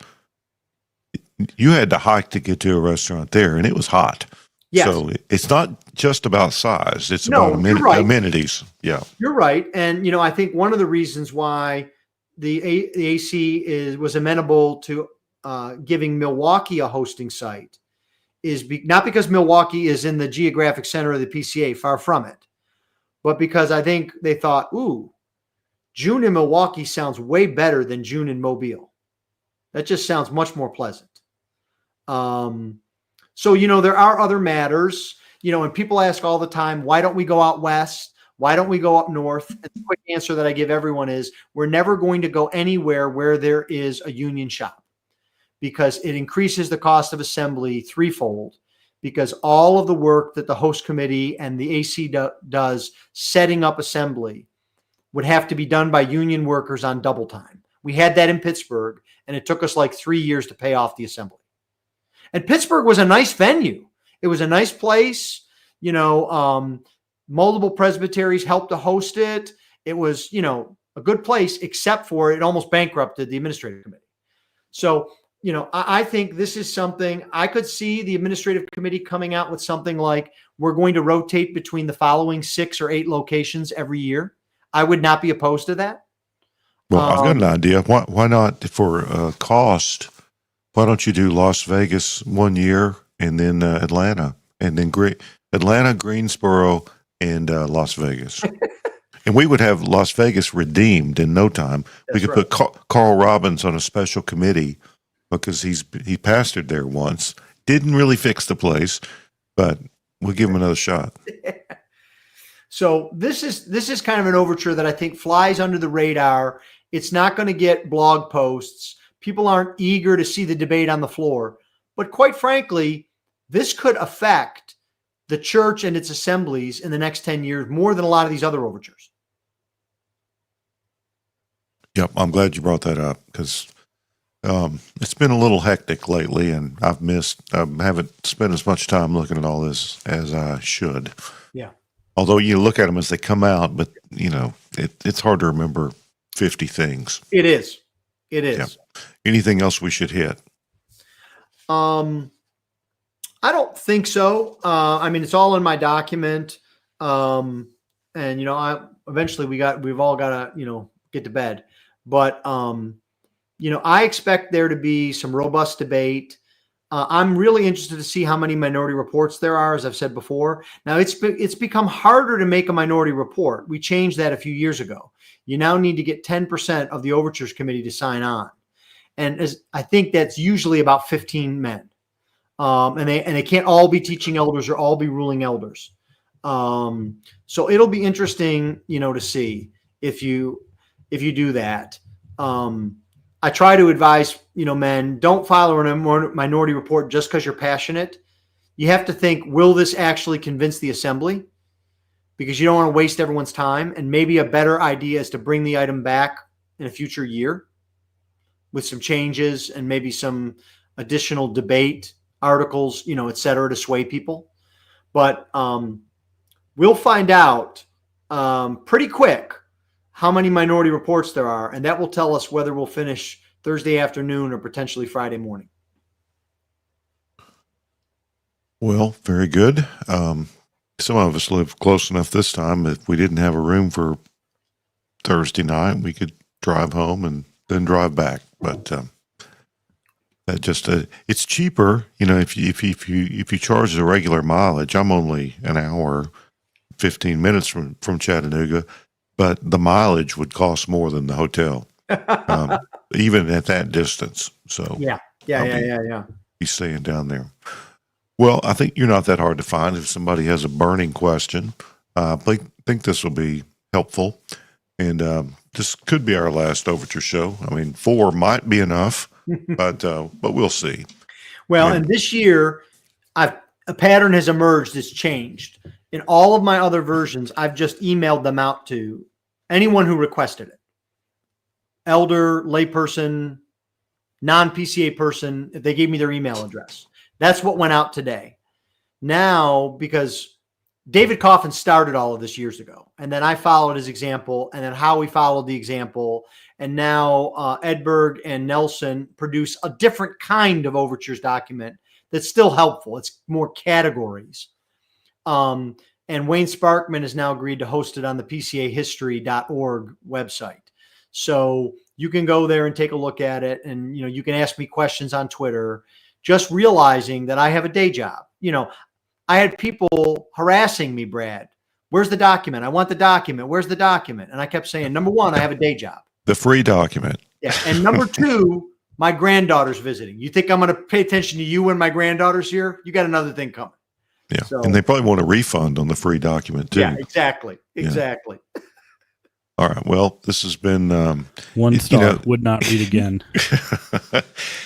You had to hike to get to a restaurant there, and it was hot. Yes. So it's not just about size; it's No, about you're right. amenities. Yeah, You're right. And, I think one of the reasons why the AC was amenable to giving Milwaukee a hosting site is not because Milwaukee is in the geographic center of the PCA, far from it, but because I think they thought, ooh, June in Milwaukee sounds way better than June in Mobile. That just sounds much more pleasant. So, there are other matters, and people ask all the time, why don't we go out west? Why don't we go up north? And the quick answer that I give everyone is we're never going to go anywhere where there is a union shop, because it increases the cost of assembly threefold, because all of the work that the host committee and the AC does setting up assembly would have to be done by union workers on double time. We had that in Pittsburgh, and it took us like 3 years to pay off the assembly. And Pittsburgh was a nice venue. It was a nice place. Multiple presbyteries helped to host it. It was, a good place, except for it almost bankrupted the administrative committee. So, I think this is something I could see the administrative committee coming out with something like, we're going to rotate between the following 6 or 8 locations every year. I would not be opposed to that. Well, I've got an idea. Why not for cost? Why don't you do Las Vegas 1 year and then Atlanta and then Atlanta, Greensboro, and Las Vegas? And we would have Las Vegas redeemed in no time. We could put Carl Robbins on a special committee because he pastored there once. Didn't really fix the place, but we'll give him another shot. So this is kind of an overture that I think flies under the radar. It's not going to get blog posts. People aren't eager to see the debate on the floor. But quite frankly, this could affect the church and its assemblies in the next 10 years more than a lot of these other overtures. Yep, I'm glad you brought that up because it's been a little hectic lately, and I haven't spent as much time looking at all this as I should. Yeah. Although you look at them as they come out, but it's hard to remember 50 things. It is. It is. Yeah. Anything else we should hit? I don't think so. It's all in my document. And eventually we've all got to, get to bed, but, I expect there to be some robust debate. I'm really interested to see how many minority reports there are, as I've said before. Now it's become harder to make a minority report. We changed that a few years ago. You now need to get 10% of the Overtures committee to sign on. And I think that's usually about 15 men. And they can't all be teaching elders or all be ruling elders. So it'll be interesting, to see if you do that. I try to advise, men, don't file a minority report just because you're passionate. You have to think, will this actually convince the assembly? Because you don't want to waste everyone's time. And maybe a better idea is to bring the item back in a future year with some changes and maybe some additional debate articles, et cetera, to sway people. But we'll find out pretty quick how many minority reports there are, and that will tell us whether we'll finish Thursday afternoon or potentially Friday morning. Well, very good. Some of us live close enough this time. If we didn't have a room for Thursday night, we could drive home and then drive back. But it's cheaper, if you charge the regular mileage. I'm only an hour, 15 minutes from Chattanooga, but the mileage would cost more than the hotel, even at that distance. So yeah. Be staying down there. Well, I think you're not that hard to find. If somebody has a burning question, I think this will be helpful. And this could be our last Overture show. 4 might be enough, but we'll see. Well, and this year, a pattern has emerged. It's changed. In all of my other versions, I've just emailed them out to anyone who requested it. Elder, layperson, non-PCA person, if they gave me their email address. That's what went out today. Now, because David Coffin started all of this years ago, and then I followed his example, and then Howie followed the example, and now Edberg and Nelson produce a different kind of overtures document that's still helpful. It's more categories. And Wayne Sparkman has now agreed to host it on the PCAhistory.org website. So you can go there and take a look at it. And, you can ask me questions on Twitter, just realizing that I have a day job. I had people harassing me, Brad. Where's the document? I want the document. Where's the document? And I kept saying, number one, I have a day job. The free document. Yeah. And number two, my granddaughter's visiting. You think I'm going to pay attention to you when my granddaughter's here? You got another thing coming. Yeah. So, and they probably want a refund on the free document too. Yeah, exactly. Exactly. Yeah. All right. Well, this has been one star. Would not read again.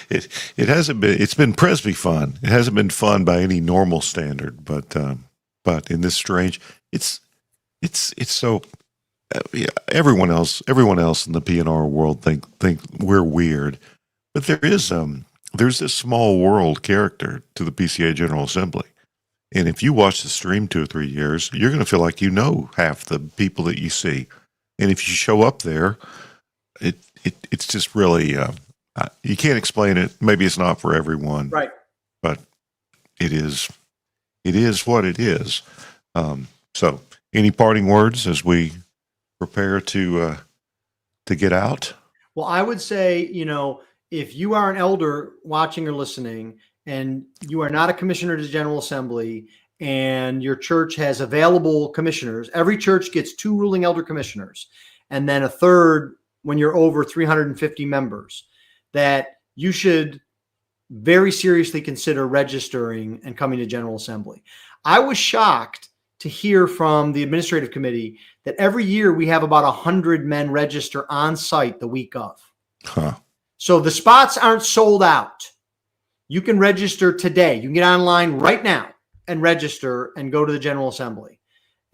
It hasn't been. It's been Presby fun. It hasn't been fun by any normal standard, but in this strange, it's so. Yeah, everyone else in the PNR world think we're weird, but there's this small world character to the PCA General Assembly, and if you watch the stream 2 or 3 years, you're going to feel like you know half the people that you see. And if you show up there, it's just really you can't explain it. Maybe it's not for everyone, right? But it is what it is. So, any parting words as we prepare to get out? Well, I would say, if you are an elder watching or listening, and you are not a commissioner to the General Assembly, and your church has available commissioners, every church gets 2 ruling elder commissioners, and then a third when you're over 350 members, that you should very seriously consider registering and coming to General Assembly. I was shocked to hear from the administrative committee that every year we have about 100 men register on site the week of. Huh. So the spots aren't sold out. You can register today. You can get online right now and register and go to the General Assembly.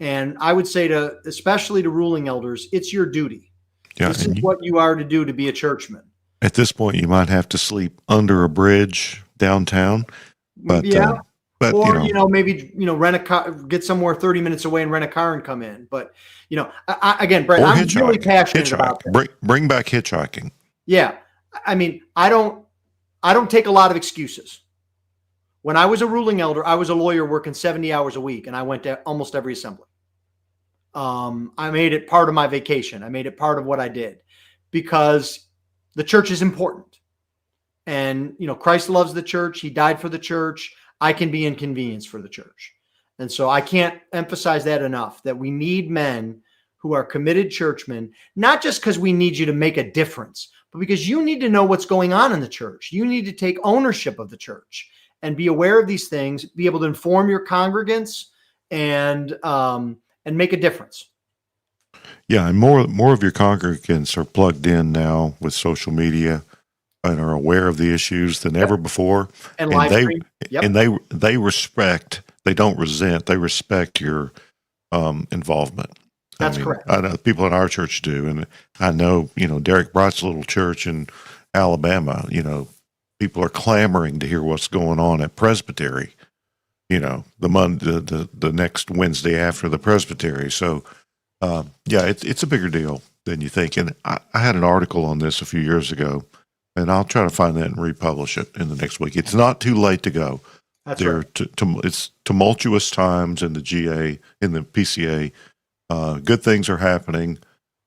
And I would say especially to ruling elders, it's your duty. Yeah, this is what you are to do to be a churchman. At this point, you might have to sleep under a bridge downtown. But yeah. But or maybe rent a car, get somewhere 30 minutes away and rent a car and come in. But again, Brett, I'm really passionate about that. Bring back hitchhiking. Yeah, I mean, I don't take a lot of excuses. When I was a ruling elder, I was a lawyer working 70 hours a week, and I went to almost every assembly. I made it part of my vacation. I made it part of what I did because the church is important, and Christ loves the church. He died for the church. I can be inconvenienced for the church. And so I can't emphasize that enough, that we need men who are committed churchmen, not just because we need you to make a difference, but because you need to know what's going on in the church. You need to take ownership of the church and be aware of these things, be able to inform your congregants and make a difference. Yeah, and more of your congregants are plugged in now with social media and are aware of the issues than ever before. And live stream. Yep. And they respect, they don't resent, they respect your involvement. That's correct. I know people in our church do. And I know, Derek Bright's little church in Alabama, people are clamoring to hear what's going on at Presbytery, the next Wednesday after the Presbytery. So, it's a bigger deal than you think. And I had an article on this a few years ago, and I'll try to find that and republish it in the next week. It's not too late to go. That's right. It's tumultuous times in the GA, in the PCA. Good things are happening,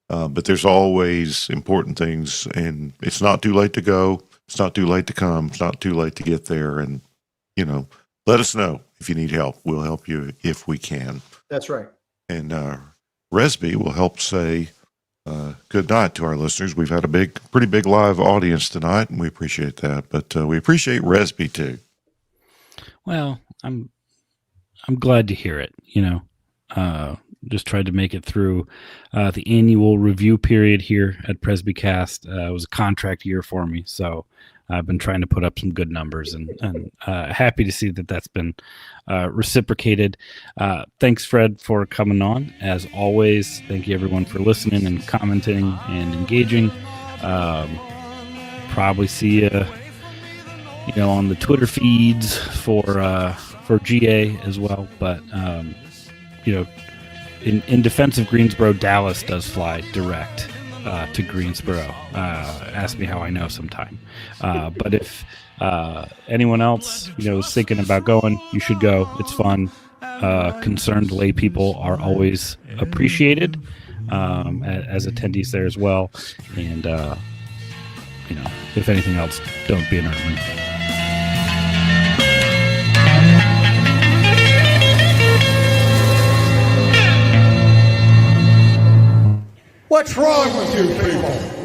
but there's always important things, and it's not too late to go. It's not too late to come. It's not too late to get there. And, let us know if you need help. We'll help you if we can. That's right. And Resby will help say good night to our listeners. We've had a pretty big live audience tonight, and we appreciate that. But we appreciate Resby too. Well, I'm glad to hear it. Just tried to make it through the annual review period here at Presbycast. It was a contract year for me, so I've been trying to put up some good numbers, and happy to see that that's been reciprocated. Thanks, Fred, for coming on. As always, thank you everyone for listening and commenting and engaging. Probably see you, on the Twitter feeds for GA as well. But in defense of Greensboro, Dallas does fly direct to Greensboro. Ask me how I know sometime. But if anyone else, is thinking about going, you should go. It's fun. Concerned lay people are always appreciated as attendees there as well. And, if anything else, don't be an earthling. What's wrong with you people?